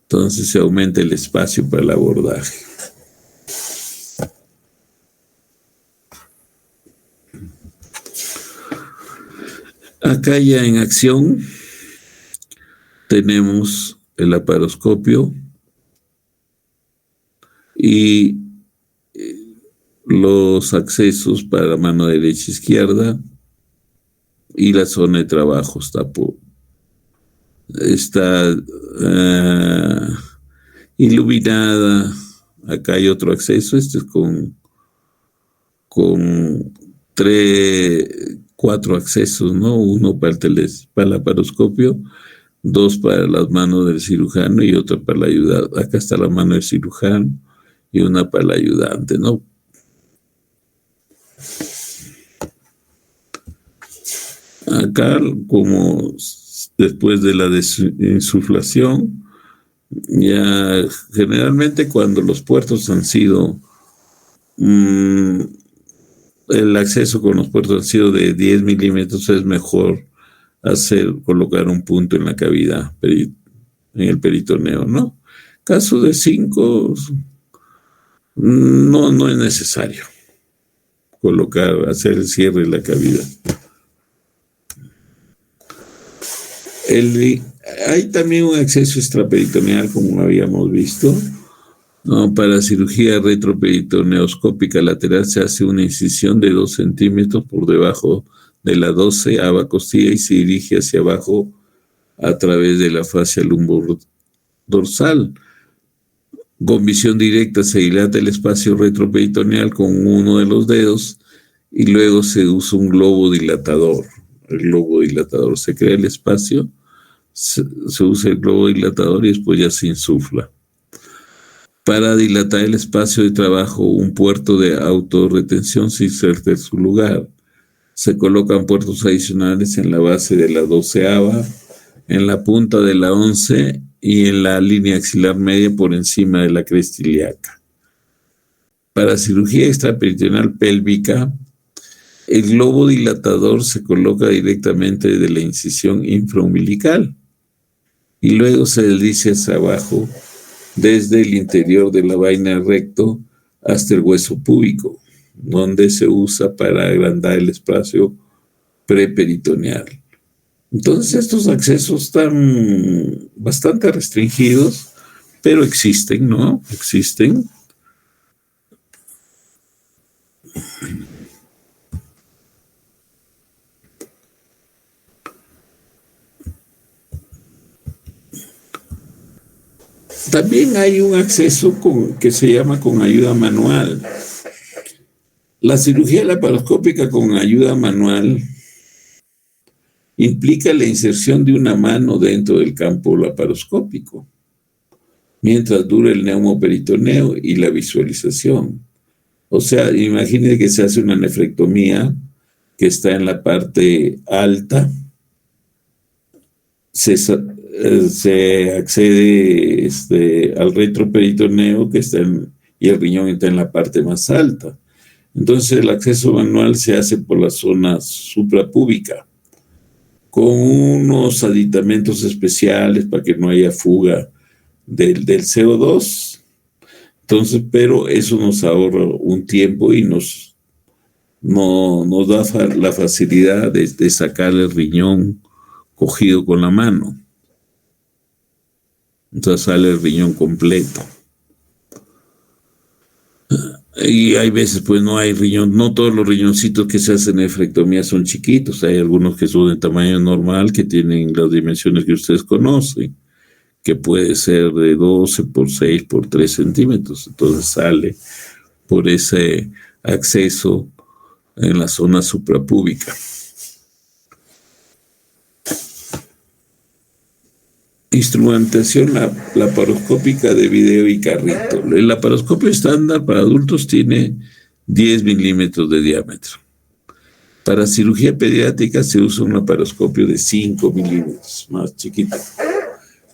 Entonces se aumenta el espacio para el abordaje. Acá ya en acción tenemos el laparoscopio y los accesos para mano derecha e izquierda y la zona de trabajo está iluminada. Acá hay otro acceso, este es con cuatro accesos, ¿no? Uno para para el laparoscopio, dos para las manos del cirujano y otro para la ayudante. Acá está la mano del cirujano y una para el ayudante, ¿no? Acá, como después de la insuflación, ya generalmente cuando los puertos han sido, el acceso con los puertos han sido de 10 milímetros, es mejor colocar un punto en la cavidad, en el peritoneo, ¿no? Caso de 5, no es necesario hacer el cierre de la cavidad. Hay también un acceso extraperitoneal, como habíamos visto, ¿no? Para cirugía retroperitoneoscópica lateral se hace una incisión de 2 centímetros por debajo de la 12ª costilla y se dirige hacia abajo a través de la fascia lumbodorsal. Con visión directa se dilata el espacio retroperitoneal con uno de los dedos y luego se usa un globo dilatador. El globo dilatador, se crea el espacio, se usa el globo dilatador y después ya se insufla. Para dilatar el espacio de trabajo, un puerto de autorretención se inserta en su lugar. Se colocan puertos adicionales en la base de la 12ª, en la punta de la 11 y en la línea axilar media por encima de la cresta ilíaca. Para cirugía extraperitoneal pélvica, el globo dilatador se coloca directamente de la incisión infraumbilical y luego se desliza hacia abajo desde el interior de la vaina recto hasta el hueso púbico, donde se usa para agrandar el espacio preperitoneal. Entonces estos accesos están bastante restringidos, pero existen, ¿no? Existen. También hay un acceso que se llama con ayuda manual. La cirugía laparoscópica con ayuda manual implica la inserción de una mano dentro del campo laparoscópico, mientras dura el neumoperitoneo y la visualización. O sea, imagínense que se hace una nefrectomía que está en la parte alta, se accede al retroperitoneo y el riñón está en la parte más alta. Entonces el acceso manual se hace por la zona suprapúbica, con unos aditamentos especiales para que no haya fuga del CO2. Entonces, pero eso nos ahorra un tiempo y nos da la facilidad de sacar el riñón cogido con la mano. Entonces sale el riñón completo. Y hay veces pues no hay riñón, no todos los riñoncitos que se hacen en nefrectomía son chiquitos, hay algunos que son de tamaño normal, que tienen las dimensiones que ustedes conocen, que puede ser de 12 por 6 por 3 centímetros, entonces sale por ese acceso en la zona suprapúbica. Instrumentación laparoscópica de video y carrito. El laparoscopio estándar para adultos tiene 10 milímetros de diámetro. Para cirugía pediátrica se usa un laparoscopio de 5 milímetros, más chiquito.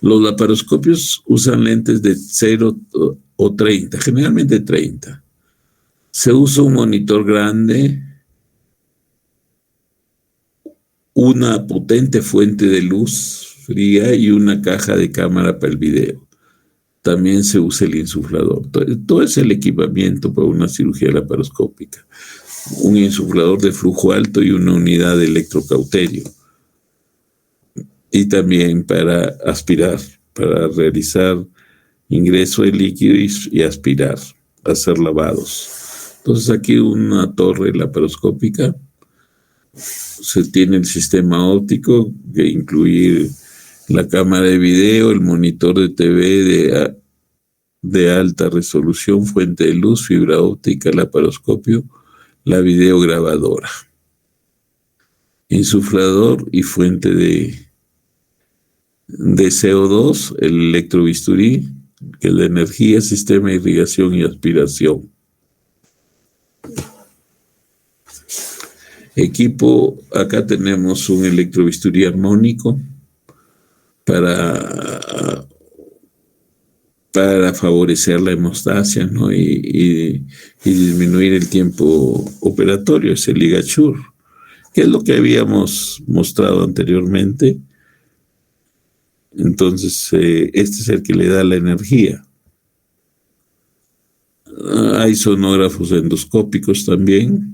Los laparoscopios usan lentes de 0 o 30, generalmente 30. Se usa un monitor grande, una potente fuente de luz fría y una caja de cámara para el video. También se usa el insuflador. Todo es el equipamiento para una cirugía laparoscópica. Un insuflador de flujo alto y una unidad de electrocauterio. Y también para aspirar, para realizar ingreso de líquido y aspirar, hacer lavados. Entonces aquí una torre laparoscópica, se tiene el sistema óptico que incluye la cámara de video, el monitor de TV de alta resolución, fuente de luz, fibra óptica, laparoscopio, la videograbadora, insuflador y fuente de CO2, el electrobisturí, que es la energía, sistema de irrigación y aspiración. Equipo, acá tenemos un electrobisturí armónico para favorecer la hemostasia, ¿no? y disminuir el tiempo operatorio, es el ligachur, que es lo que habíamos mostrado anteriormente. Entonces, este es el que le da la energía. Hay sonógrafos endoscópicos también.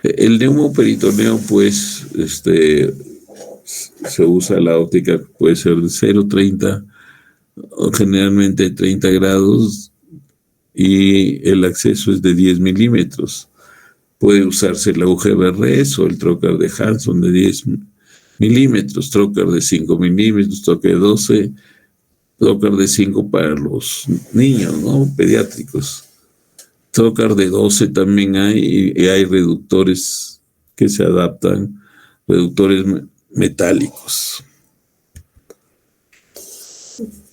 El neumoperitoneo, pues, se usa la óptica, puede ser de 0,30 o generalmente 30 grados y el acceso es de 10 milímetros. Puede usarse la UGBRS o el trocar de Hanson de 10 milímetros, trocar de 5 milímetros, trocar de 12, trocar de 5 para los niños, ¿no? Pediátricos. Trocar de 12 también hay, y hay reductores que se adaptan, reductores metálicos.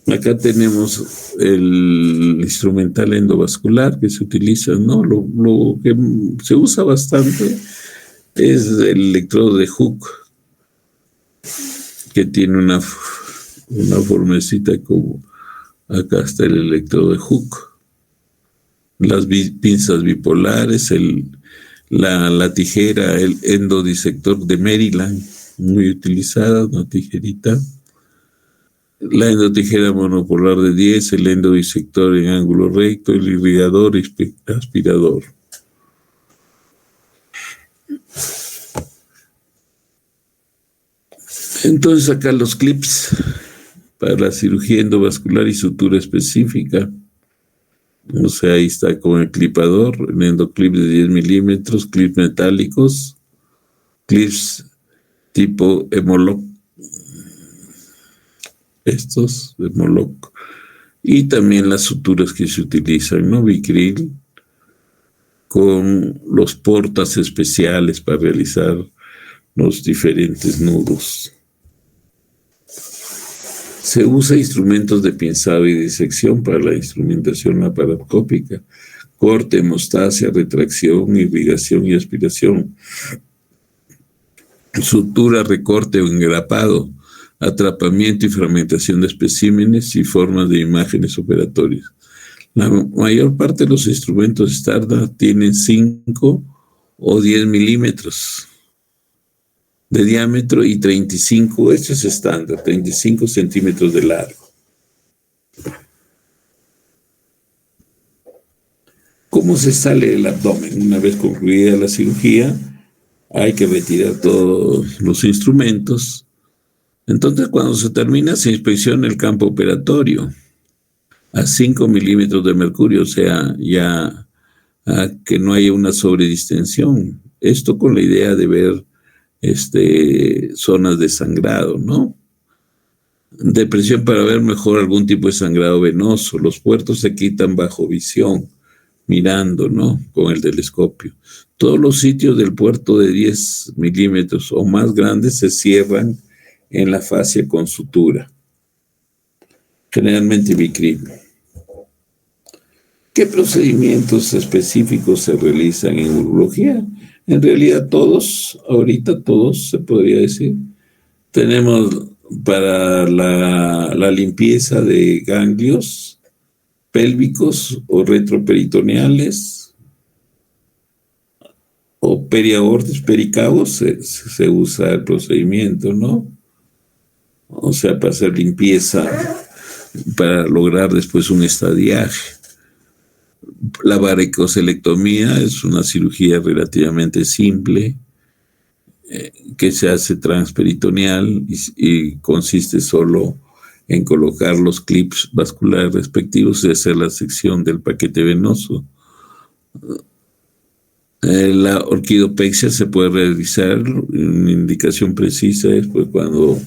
Acá tenemos el instrumental endovascular que se utiliza, ¿no? Lo que se usa bastante es el electrodo de Hooke, que tiene una formecita como acá está el electrodo de Hooke. Las pinzas bipolares, la tijera, el endodisector de Maryland, muy utilizada, una tijerita. La endotijera monopolar de 10, el endodisector en ángulo recto, el irrigador y aspirador. Entonces acá los clips para la cirugía endovascular y sutura específica. O sea, ahí está con el clipador, el endoclip de 10 milímetros, clips metálicos, clips tipo Hemolock, estos de Moloch, y también las suturas que se utilizan, ¿no? Vicryl, con los portas especiales para realizar los diferentes nudos. Se usa instrumentos de pinzado y disección para la instrumentación laparoscópica: corte, hemostasia, retracción, irrigación y aspiración, sutura, recorte o engrapado, atrapamiento y fragmentación de especímenes y formas de imágenes operatorias. La mayor parte de los instrumentos estándar tienen 5 o 10 milímetros de diámetro y 35, esto es estándar, 35 centímetros de largo. ¿Cómo se sale del abdomen? Una vez concluida la cirugía, hay que retirar todos los instrumentos. Entonces, cuando se termina, se inspecciona el campo operatorio a 5 milímetros de mercurio, o sea, ya que no haya una sobredistensión. Esto con la idea de ver zonas de sangrado, ¿no? Depresión para ver mejor algún tipo de sangrado venoso. Los puertos se quitan bajo visión, mirando, ¿no? Con el telescopio. Todos los sitios del puerto de 10 milímetros o más grandes se cierran en la fascia con sutura, generalmente Vicryl. ¿Qué procedimientos específicos se realizan en urología? En realidad ahorita todos se podría decir. Tenemos para la limpieza de ganglios pélvicos o retroperitoneales o periaortes, pericavos, se usa el procedimiento, ¿no? O sea, para hacer limpieza, para lograr después un estadiaje. La varicocelectomía es una cirugía relativamente simple que se hace transperitoneal y consiste solo en colocar los clips vasculares respectivos y hacer la sección del paquete venoso. La orquidopexia se puede realizar, una indicación precisa es pues cuando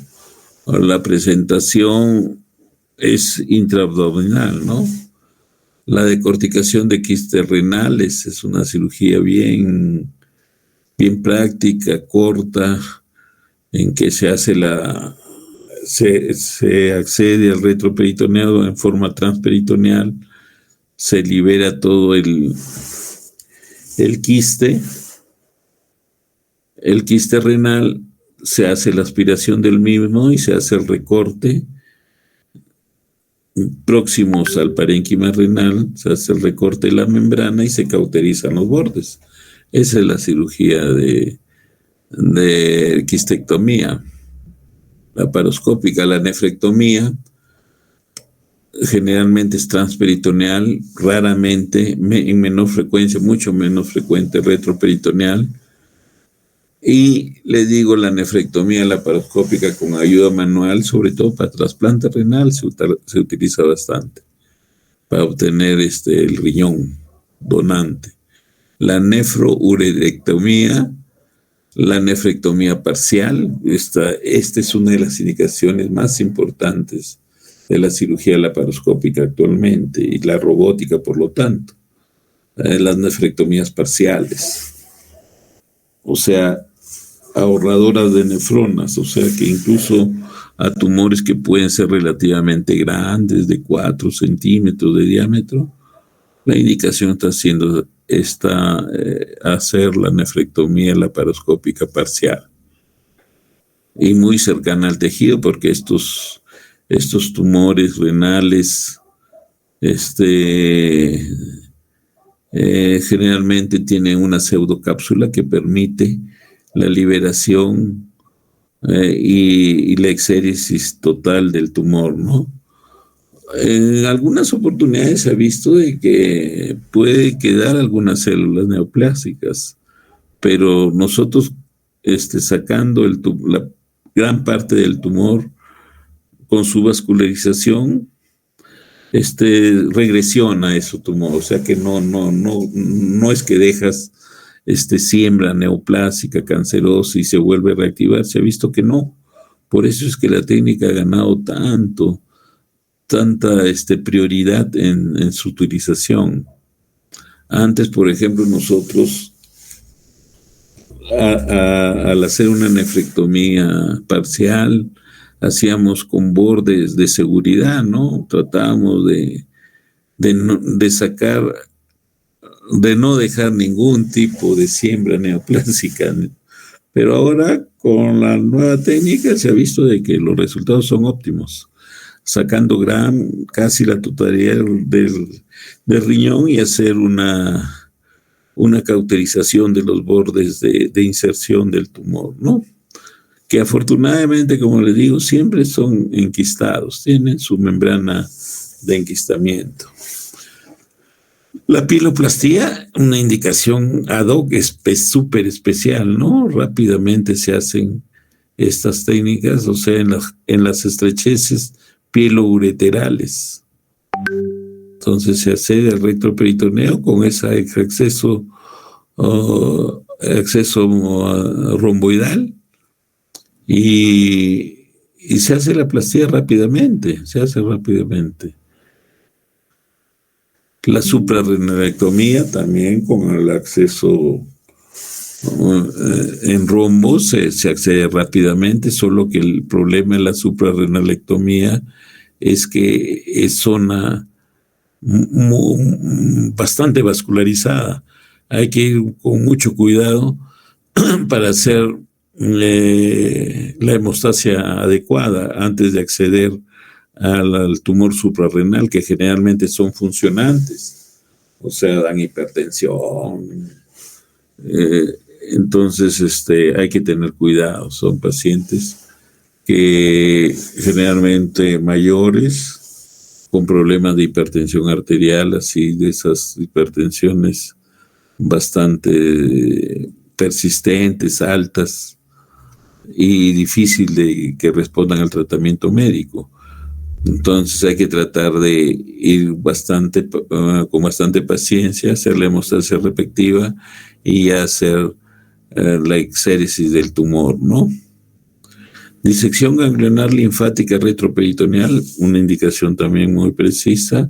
la presentación es intraabdominal, ¿no? La decorticación de quistes renales es una cirugía bien práctica, corta, en que se accede al retroperitoneado en forma transperitoneal, se libera todo el quiste renal, se hace la aspiración del mismo y se hace el recorte. Próximos al parénquima renal, se hace el recorte de la membrana y se cauterizan los bordes. Esa es la cirugía de quistectomía laparoscópica. La nefrectomía generalmente es transperitoneal, raramente, en menor frecuencia, mucho menos frecuente, retroperitoneal. Y le digo, la nefrectomía laparoscópica con ayuda manual, sobre todo para trasplante renal, se utiliza bastante para obtener el riñón donante. La nefrourerectomía, la nefrectomía parcial, esta es una de las indicaciones más importantes de la cirugía laparoscópica actualmente y la robótica, por lo tanto, las nefrectomías parciales. O sea, ahorradoras de nefronas, o sea que incluso a tumores que pueden ser relativamente grandes, de 4 centímetros de diámetro, la indicación está siendo hacer la nefrectomía laparoscópica parcial y muy cercana al tejido, porque estos tumores renales generalmente tienen una pseudocápsula que permite la liberación y la exéresis total del tumor, ¿no? En algunas oportunidades se ha visto de que puede quedar algunas células neoplásicas, pero nosotros sacando la gran parte del tumor con su vascularización, regresiona a ese tumor, o sea que no es que dejas siembra neoplásica, cancerosa y se vuelve a reactivar, se ha visto que no, Por eso es que la técnica ha ganado tanta prioridad en su utilización. Antes, por ejemplo, nosotros al hacer una nefrectomía parcial, hacíamos con bordes de seguridad, ¿no? Tratábamos de sacar, de no dejar ningún tipo de siembra neoplásica. Pero ahora, con la nueva técnica, se ha visto de que los resultados son óptimos, sacando casi la totalidad del riñón y hacer una cauterización de los bordes de inserción del tumor, ¿no? Que afortunadamente, como les digo, siempre son enquistados, tienen su membrana de enquistamiento. La piloplastía, una indicación ad hoc súper especial, ¿no? Rápidamente se hacen estas técnicas, o sea, en las estrecheces pielo-ureterales. Entonces se accede al recto peritoneo con ese acceso romboidal y se hace la plastía rápidamente, La suprarrenalectomía también con el acceso en rombo se accede rápidamente, solo que el problema de la suprarrenalectomía es que es zona bastante vascularizada. Hay que ir con mucho cuidado para hacer la hemostasia adecuada antes de acceder al tumor suprarrenal, que generalmente son funcionantes, o sea, dan hipertensión. Entonces, hay que tener cuidado. Son pacientes que generalmente mayores, con problemas de hipertensión arterial, así de esas hipertensiones bastante persistentes, altas y difícil de que respondan al tratamiento médico. Entonces hay que tratar de ir con bastante paciencia, hacer la hemostasia respectiva y hacer la exéresis del tumor, ¿no? Disección ganglionar linfática retroperitoneal, una indicación también muy precisa.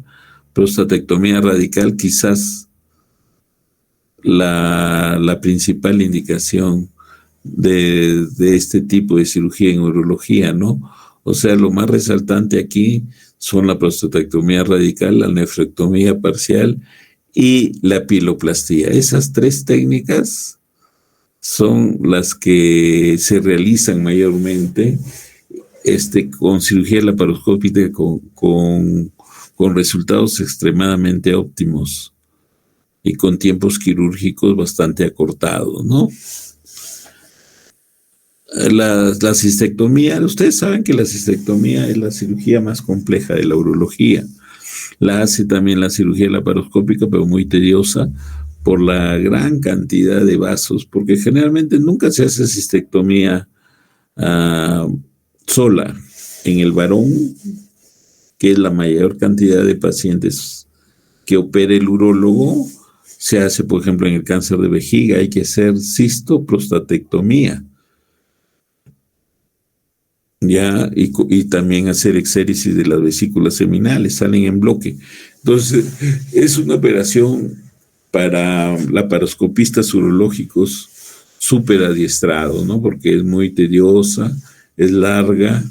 Prostatectomía radical, quizás la principal indicación de este tipo de cirugía en urología, ¿no? O sea, lo más resaltante aquí son la prostatectomía radical, la nefrectomía parcial y la piloplastía. Esas tres técnicas son las que se realizan mayormente con cirugía laparoscópica con resultados extremadamente óptimos y con tiempos quirúrgicos bastante acortados, ¿no? La cistectomía, ustedes saben que la cistectomía es la cirugía más compleja de la urología. La hace también la cirugía laparoscópica, pero muy tediosa por la gran cantidad de vasos, porque generalmente nunca se hace cistectomía sola. En el varón, que es la mayor cantidad de pacientes que opera el urólogo, se hace, por ejemplo, en el cáncer de vejiga, hay que hacer cistoprostatectomía. Ya, y también hacer exéresis de las vesículas seminales, salen en bloque. Entonces, es una operación para laparoscopistas urológicos súper adiestrados, ¿no? Porque es muy tediosa, es larga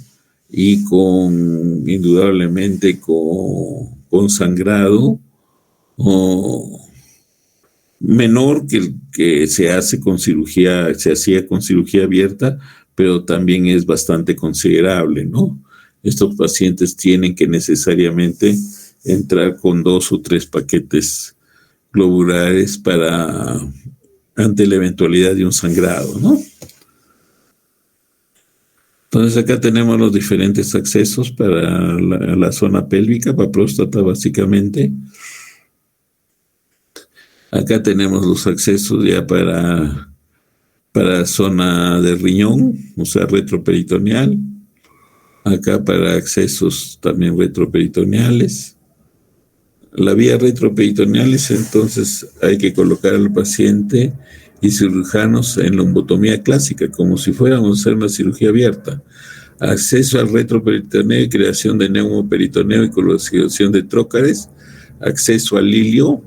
y indudablemente con sangrado menor que el que se hacía con cirugía abierta, pero también es bastante considerable, ¿no? Estos pacientes tienen que necesariamente entrar con 2 o 3 paquetes globulares ante la eventualidad de un sangrado, ¿no? Entonces acá tenemos los diferentes accesos para la zona pélvica, para próstata básicamente. Acá tenemos los accesos ya para zona de riñón, o sea, retroperitoneal. Acá para accesos también retroperitoneales. La vía retroperitoneales, entonces hay que colocar al paciente y cirujanos en lombotomía clásica, como si fuéramos a hacer una cirugía abierta. acceso al retroperitoneo y creación de neumoperitoneo y colocación de trócares, acceso al ilio,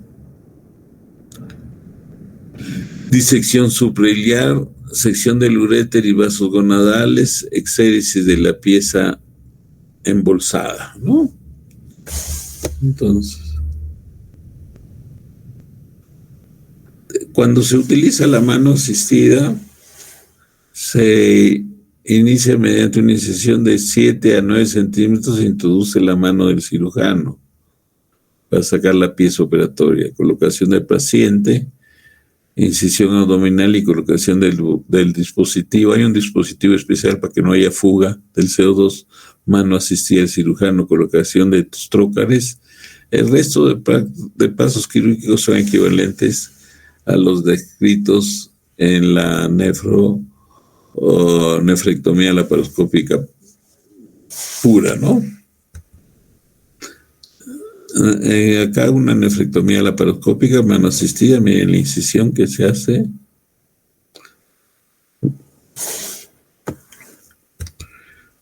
disección suprailiar, sección del uréter y vasos gonadales, exéresis de la pieza embolsada, ¿no? Entonces, cuando se utiliza la mano asistida, se inicia mediante una incisión de 7 a 9 centímetros, se introduce la mano del cirujano para sacar la pieza operatoria, colocación del paciente, incisión abdominal y colocación del dispositivo. Hay un dispositivo especial para que no haya fuga del CO2, mano asistida del cirujano, colocación de tus trócares. El resto de pasos quirúrgicos son equivalentes a los descritos en la nefrectomía laparoscópica pura, ¿no? Acá una nefrectomía laparoscópica, mano asistida, miren la incisión que se hace.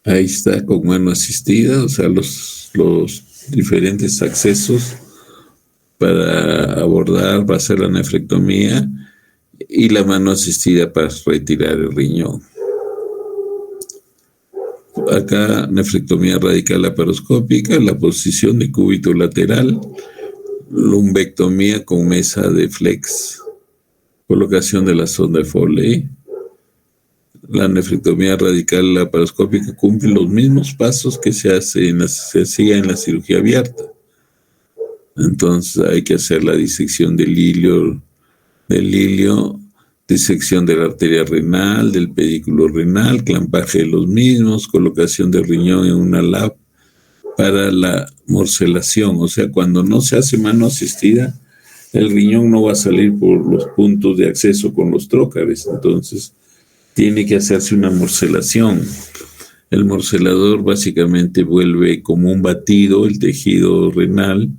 Ahí está con mano asistida, o sea, los diferentes accesos para abordar, para hacer la nefrectomía, y la mano asistida para retirar el riñón. Acá nefrectomía radical laparoscópica, la posición de cúbito lateral, lumbectomía con mesa de flex, colocación de la sonda de Foley. La nefrectomía radical laparoscópica cumple los mismos pasos que se hacía en la cirugía abierta. Entonces hay que hacer la disección del ilio, disección de la arteria renal, del pedículo renal, clampaje de los mismos, colocación del riñón en una lap para la morcelación. O sea, cuando no se hace mano asistida, el riñón no va a salir por los puntos de acceso con los trócares. Entonces, tiene que hacerse una morcelación. El morcelador básicamente vuelve como un batido el tejido renal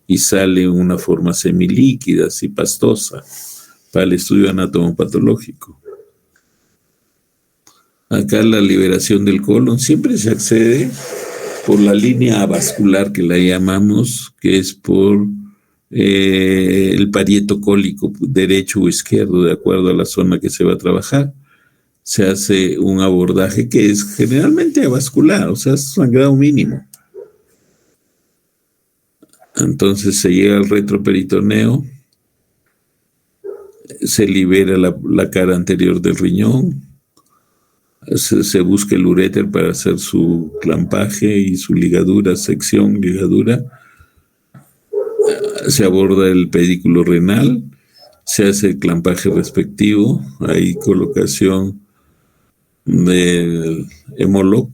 y sale en una forma semilíquida, así pastosa, para el estudio anatomopatológico. Acá la liberación del colon siempre se accede por la línea avascular que la llamamos, que es por el parieto cólico, derecho o izquierdo, de acuerdo a la zona que se va a trabajar. Se hace un abordaje que es generalmente avascular, o sea, es sangrado mínimo. Entonces se llega al retroperitoneo, se libera la cara anterior del riñón, se busca el uréter para hacer su clampaje y su ligadura, sección, ligadura. Se aborda el pedículo renal, se hace el clampaje respectivo, hay colocación del hemólogo,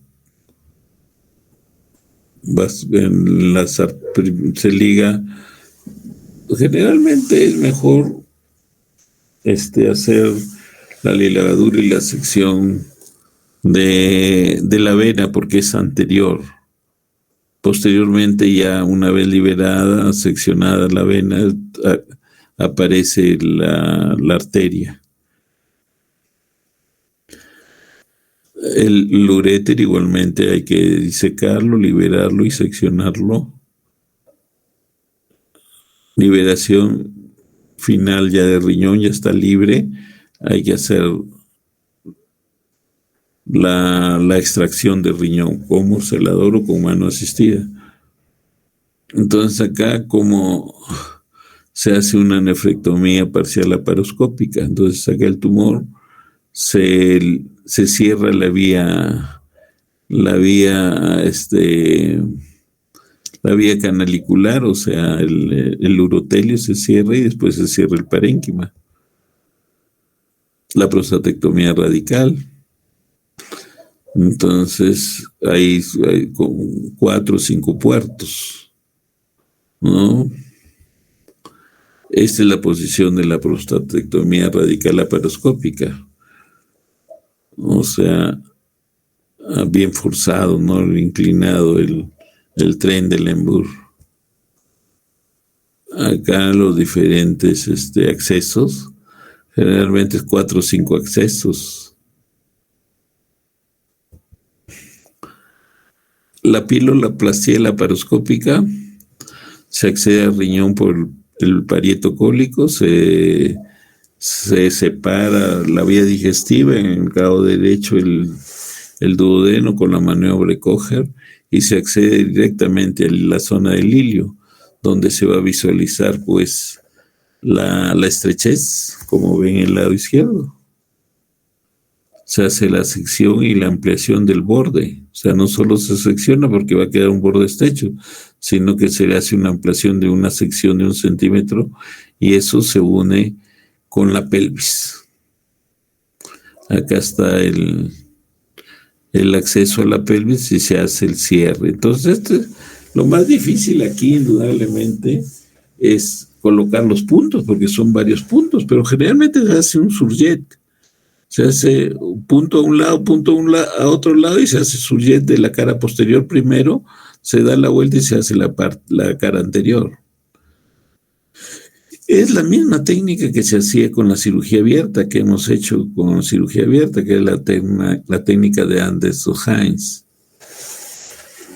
se liga. Generalmente es mejor hacer la ligadura y la sección de la vena porque es anterior. Posteriormente, ya una vez liberada, seccionada la vena, aparece la arteria. El uréter igualmente hay que disecarlo, liberarlo y seccionarlo. Liberación final ya de riñón, ya está libre. Hay que hacer la extracción de riñón con morcelador o con mano asistida. Entonces acá como se hace una nefrectomía parcial laparoscópica, entonces saca el tumor, se cierra la vía canalicular, o sea, el urotelio se cierra y después se cierra el parénquima. La prostatectomía radical. Entonces, hay 4 o 5 puertos, ¿no? Esta es la posición de la prostatectomía radical laparoscópica. O sea, bien forzado, ¿no? Inclinado el tren del Lembour. Acá los diferentes accesos, generalmente es 4 o 5 accesos. La pieloplastia laparoscópica se accede al riñón por el parieto cólico, se separa la vía digestiva, en el lado derecho el duodeno con la maniobra de Kocher, y se accede directamente a la zona del ilio, donde se va a visualizar pues la estrechez, como ven en el lado izquierdo. Se hace la sección y la ampliación del borde. O sea, no solo se secciona porque va a quedar un borde estrecho, sino que se le hace una ampliación de una sección de 1 centímetro y eso se une con la pelvis. Acá está el acceso a la pelvis y se hace el cierre. Entonces, lo más difícil aquí, indudablemente, es colocar los puntos, porque son varios puntos, pero generalmente se hace un surjet. Se hace un punto a un lado, a otro lado, y se hace surjet de la cara posterior primero, se da la vuelta y se hace la cara anterior. Es la misma técnica que se hacía con la cirugía abierta, que hemos hecho con cirugía abierta, que es la técnica de Anders o Heinz.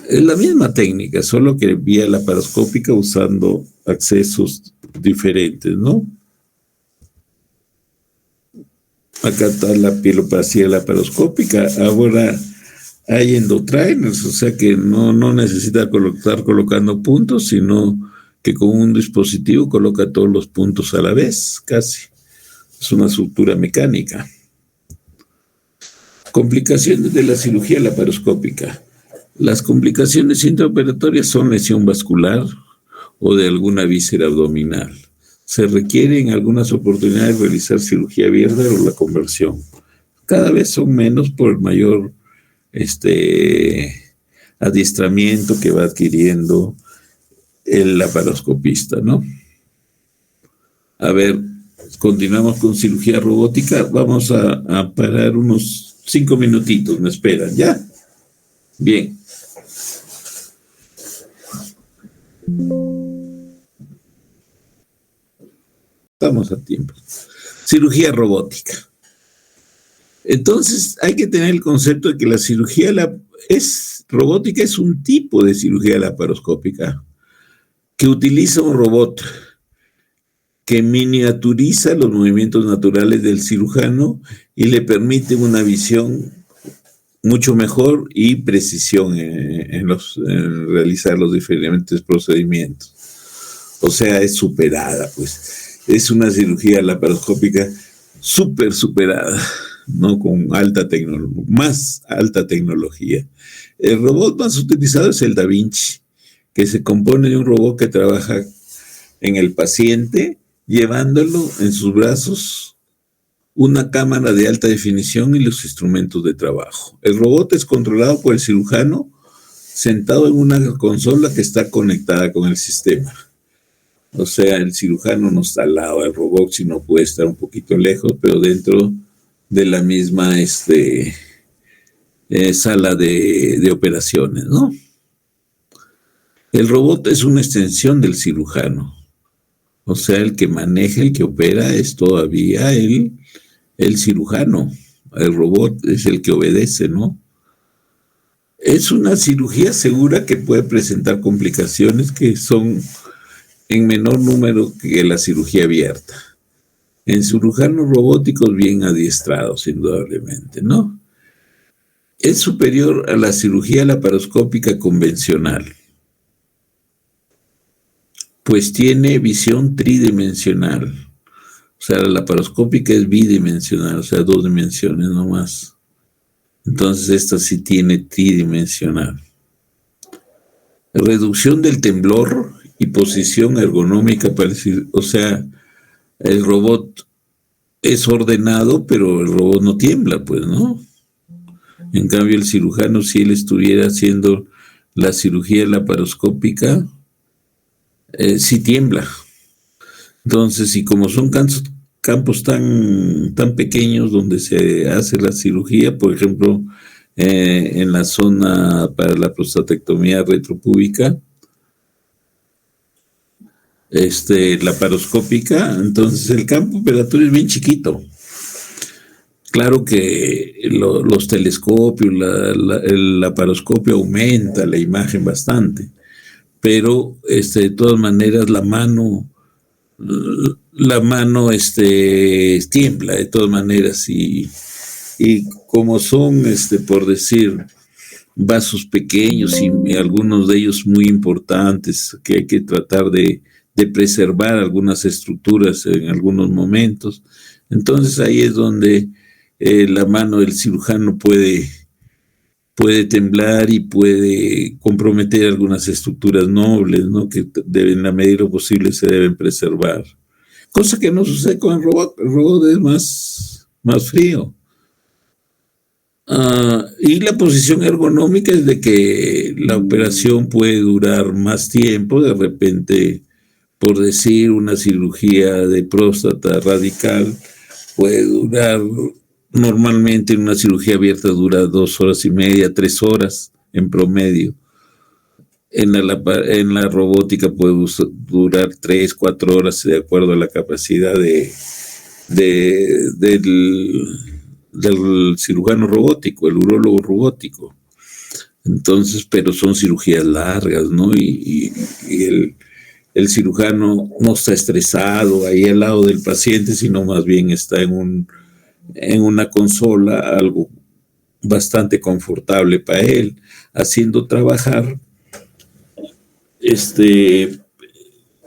Es la misma técnica, solo que vía laparoscópica usando accesos diferentes, ¿no? Acá está la pieloplastia laparoscópica. Ahora hay endotrainers, o sea que no necesita estar colocando puntos, sino que con un dispositivo coloca todos los puntos a la vez, casi. Es una sutura mecánica. Complicaciones de la cirugía laparoscópica. Las complicaciones intraoperatorias son lesión vascular o de alguna víscera abdominal. Se requiere en algunas oportunidades realizar cirugía abierta o la conversión. Cada vez son menos por el mayor adiestramiento que va adquiriendo el laparoscopista, ¿no? A ver, continuamos con cirugía robótica. Vamos a parar unos 5 minutitos, me esperan, ¿ya? Bien. Estamos a tiempo. Cirugía robótica. Entonces, hay que tener el concepto de que la cirugía robótica es un tipo de cirugía laparoscópica que utiliza un robot que miniaturiza los movimientos naturales del cirujano y le permite una visión mucho mejor y precisión en realizar los diferentes procedimientos. O sea, es superada, pues. Es una cirugía laparoscópica súper superada, ¿no? Con más alta tecnología. El robot más utilizado es el Da Vinci, que se compone de un robot que trabaja en el paciente, llevándolo en sus brazos una cámara de alta definición y los instrumentos de trabajo. El robot es controlado por el cirujano sentado en una consola que está conectada con el sistema. O sea, el cirujano no está al lado del robot, sino puede estar un poquito lejos, pero dentro de la misma sala de operaciones, ¿no? El robot es una extensión del cirujano. O sea, el que maneja, el que opera es todavía el cirujano. El robot es el que obedece, ¿no? Es una cirugía segura que puede presentar complicaciones que son en menor número que la cirugía abierta. En cirujanos robóticos bien adiestrados, indudablemente, ¿no? Es superior a la cirugía laparoscópica convencional, pues tiene visión tridimensional. O sea, la laparoscópica es bidimensional, o sea, 2 dimensiones nomás. Entonces, esta sí tiene tridimensional. Reducción del temblor y posición ergonómica, o sea, el robot es ordenado, pero el robot no tiembla, pues, ¿no? En cambio, el cirujano, si él estuviera haciendo la cirugía laparoscópica, sí tiembla. Entonces, y como son campos tan pequeños donde se hace la cirugía, por ejemplo, en la zona para la prostatectomía retropúbica, laparoscópica, entonces el campo operatorio es bien chiquito. Claro que los telescopios, el laparoscopio aumenta la imagen bastante, pero de todas maneras la mano tiembla de todas maneras y como son, por decir, vasos pequeños y algunos de ellos muy importantes que hay que tratar de preservar algunas estructuras en algunos momentos. Entonces ahí es donde la mano del cirujano puede temblar y puede comprometer algunas estructuras nobles, ¿no? Que en la medida de lo posible se deben preservar. Cosa que no sucede con el robot es más frío. Y la posición ergonómica es de que la operación puede durar más tiempo, de repente, por decir, una cirugía de próstata radical puede durar, normalmente en una cirugía abierta dura 2 horas y media, 3 horas en promedio. En la robótica puede durar 3, 4 horas de acuerdo a la capacidad del cirujano robótico, el urólogo robótico. Entonces, pero son cirugías largas, ¿no? Y el cirujano no está estresado ahí al lado del paciente, sino más bien está en una consola, algo bastante confortable para él, haciendo trabajar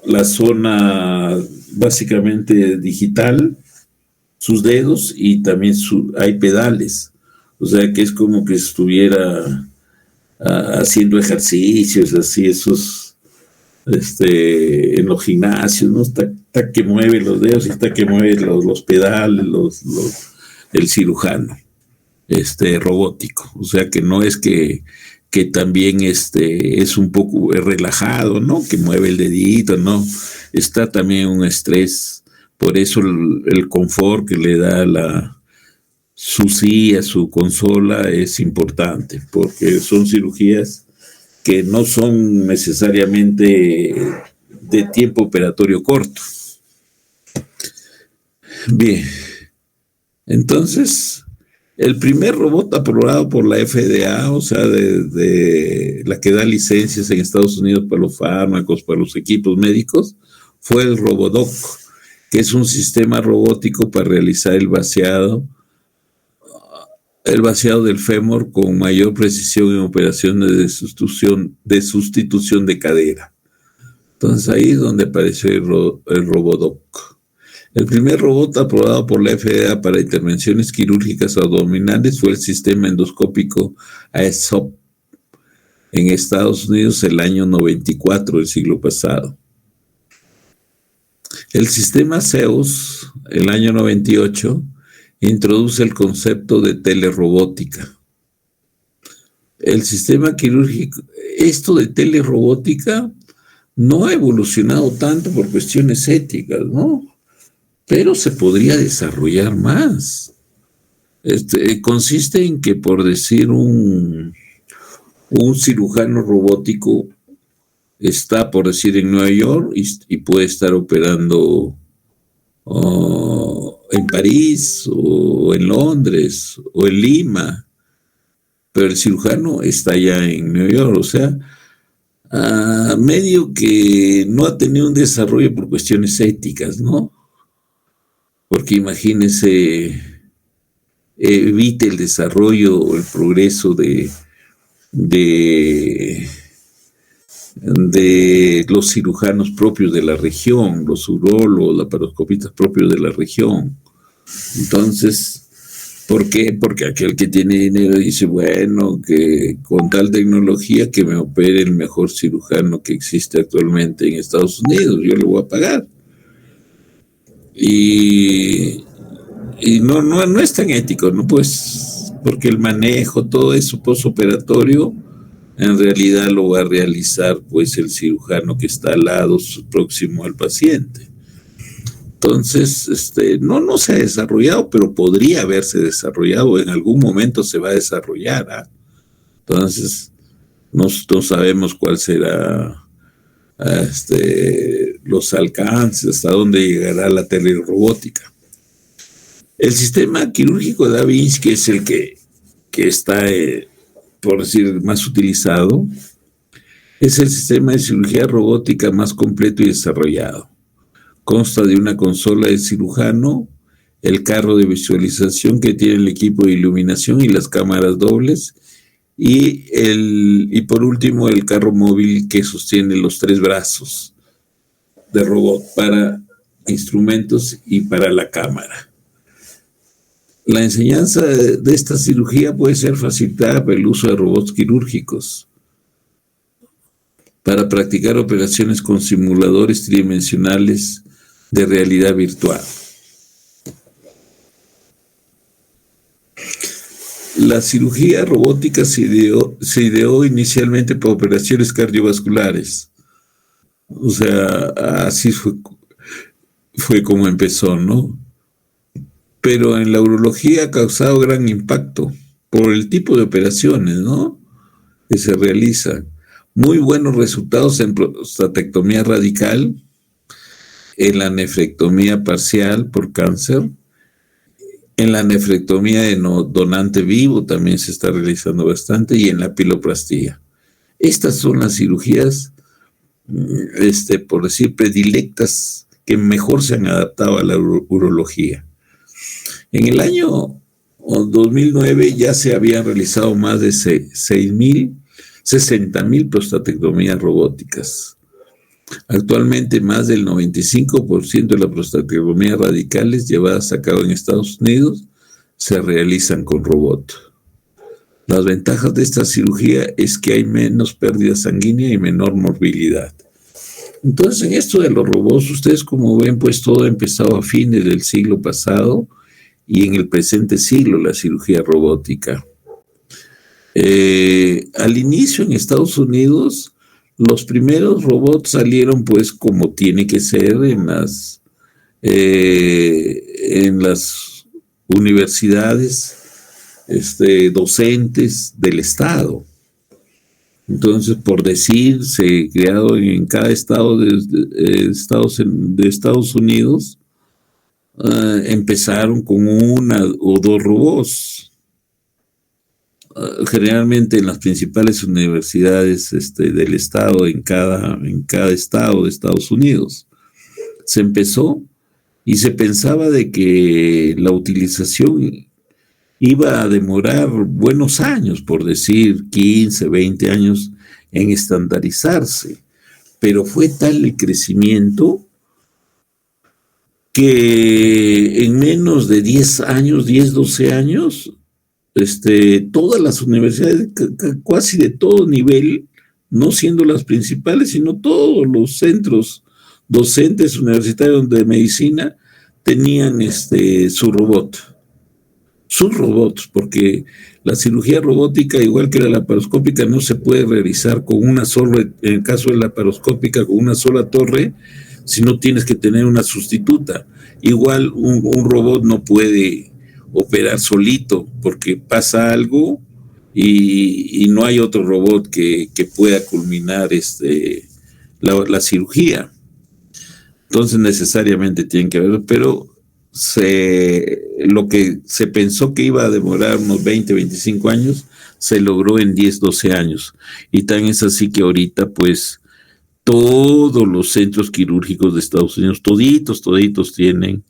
la zona básicamente digital, sus dedos, y también hay pedales. O sea que es como que estuviera haciendo ejercicios, así esos, en los gimnasios, ¿no? Está que mueve los dedos y está que mueve los pedales, el cirujano, robótico. O sea que no es que también es un poco relajado, ¿no? Que mueve el dedito, ¿no? Está también un estrés. Por eso el confort que le da su silla, su consola es importante, porque son cirugías que no son necesariamente de tiempo operatorio corto. Bien, entonces, el primer robot aprobado por la FDA, o sea, de la que da licencias en Estados Unidos para los fármacos, para los equipos médicos, fue el Robodoc, que es un sistema robótico para realizar el vaciado del fémur con mayor precisión en operaciones de sustitución de cadera. Entonces ahí es donde apareció el Robodoc. El primer robot aprobado por la FDA para intervenciones quirúrgicas abdominales fue el sistema endoscópico AESOP en Estados Unidos el año 94 del siglo pasado. El sistema Zeus, el año 98, introduce el concepto de telerobótica. El sistema quirúrgico, esto de telerobótica no ha evolucionado tanto por cuestiones éticas, ¿no? Pero se podría desarrollar más. Consiste en que, por decir, un cirujano robótico está, por decir, en Nueva York y puede estar operando en París o en Londres o en Lima, pero el cirujano está allá en Nueva York. O sea, medio que no ha tenido un desarrollo por cuestiones éticas, ¿no? Porque imagínense, evite el desarrollo o el progreso de los cirujanos propios de la región, los urólogos, laparoscopistas propios de la región. Entonces, ¿por qué? Porque aquel que tiene dinero dice, bueno, que con tal tecnología que me opere el mejor cirujano que existe actualmente en Estados Unidos, yo le voy a pagar. Y no es tan ético, ¿no? Pues, porque el manejo, todo eso postoperatorio, en realidad lo va a realizar pues el cirujano que está al lado, próximo al paciente. Entonces, no se ha desarrollado, pero podría haberse desarrollado, en algún momento se va a desarrollar, ¿eh? Entonces, no sabemos cuál será los alcances, hasta dónde llegará la telerobótica. El sistema quirúrgico Da Vinci, que es el que está, por decir, más utilizado, es el sistema de cirugía robótica más completo y desarrollado. Consta de una consola de cirujano, el carro de visualización que tiene el equipo de iluminación y las cámaras dobles, y por último el carro móvil que sostiene los 3 brazos de robot para instrumentos y para la cámara. La enseñanza de esta cirugía puede ser facilitada por el uso de robots quirúrgicos para practicar operaciones con simuladores tridimensionales de realidad virtual. La cirugía robótica se ideó inicialmente para operaciones cardiovasculares. O sea, así fue como empezó, ¿no? Pero en la urología ha causado gran impacto por el tipo de operaciones, ¿no?, que se realizan. Muy buenos resultados en prostatectomía radical, en la nefrectomía parcial por cáncer, en la nefrectomía de donante vivo también se está realizando bastante, y en la piloplastía. Estas son las cirugías, por decir, predilectas, que mejor se han adaptado a la urología. En el año 2009 ya se habían realizado más de 60.000 prostatectomías robóticas. Actualmente más del 95% de las prostatectomías radicales llevadas a cabo en Estados Unidos se realizan con robot. Las ventajas de esta cirugía es que hay menos pérdida sanguínea y menor morbilidad. Entonces, en esto de los robots, ustedes como ven, pues todo ha empezado a fines del siglo pasado y en el presente siglo la cirugía robótica. Al inicio en Estados Unidos, los primeros robots salieron pues como tiene que ser en las universidades docentes del Estado. Entonces, por decir, se creado en cada estado de Estados Unidos, empezaron con 1 o 2 robots. Generalmente en las principales universidades del estado, en cada estado de Estados Unidos. Se empezó y se pensaba de que la utilización iba a demorar buenos años, por decir 15, 20 años, en estandarizarse. Pero fue tal el crecimiento que en menos de 10 años, 10, 12 años, todas las universidades, casi de todo nivel, no siendo las principales, sino todos los centros docentes universitarios de medicina, tenían sus robots, porque la cirugía robótica, igual que la laparoscópica, no se puede realizar con una sola, en el caso de la laparoscópica, con una sola torre, sino tienes que tener una sustituta. Igual un robot no puede operar solito porque pasa algo y no hay otro robot que pueda culminar la cirugía. Entonces necesariamente tienen que haber, pero lo que se pensó que iba a demorar unos 20, 25 años, se logró en 10, 12 años. Y tan es así que ahorita pues todos los centros quirúrgicos de Estados Unidos, toditos tienen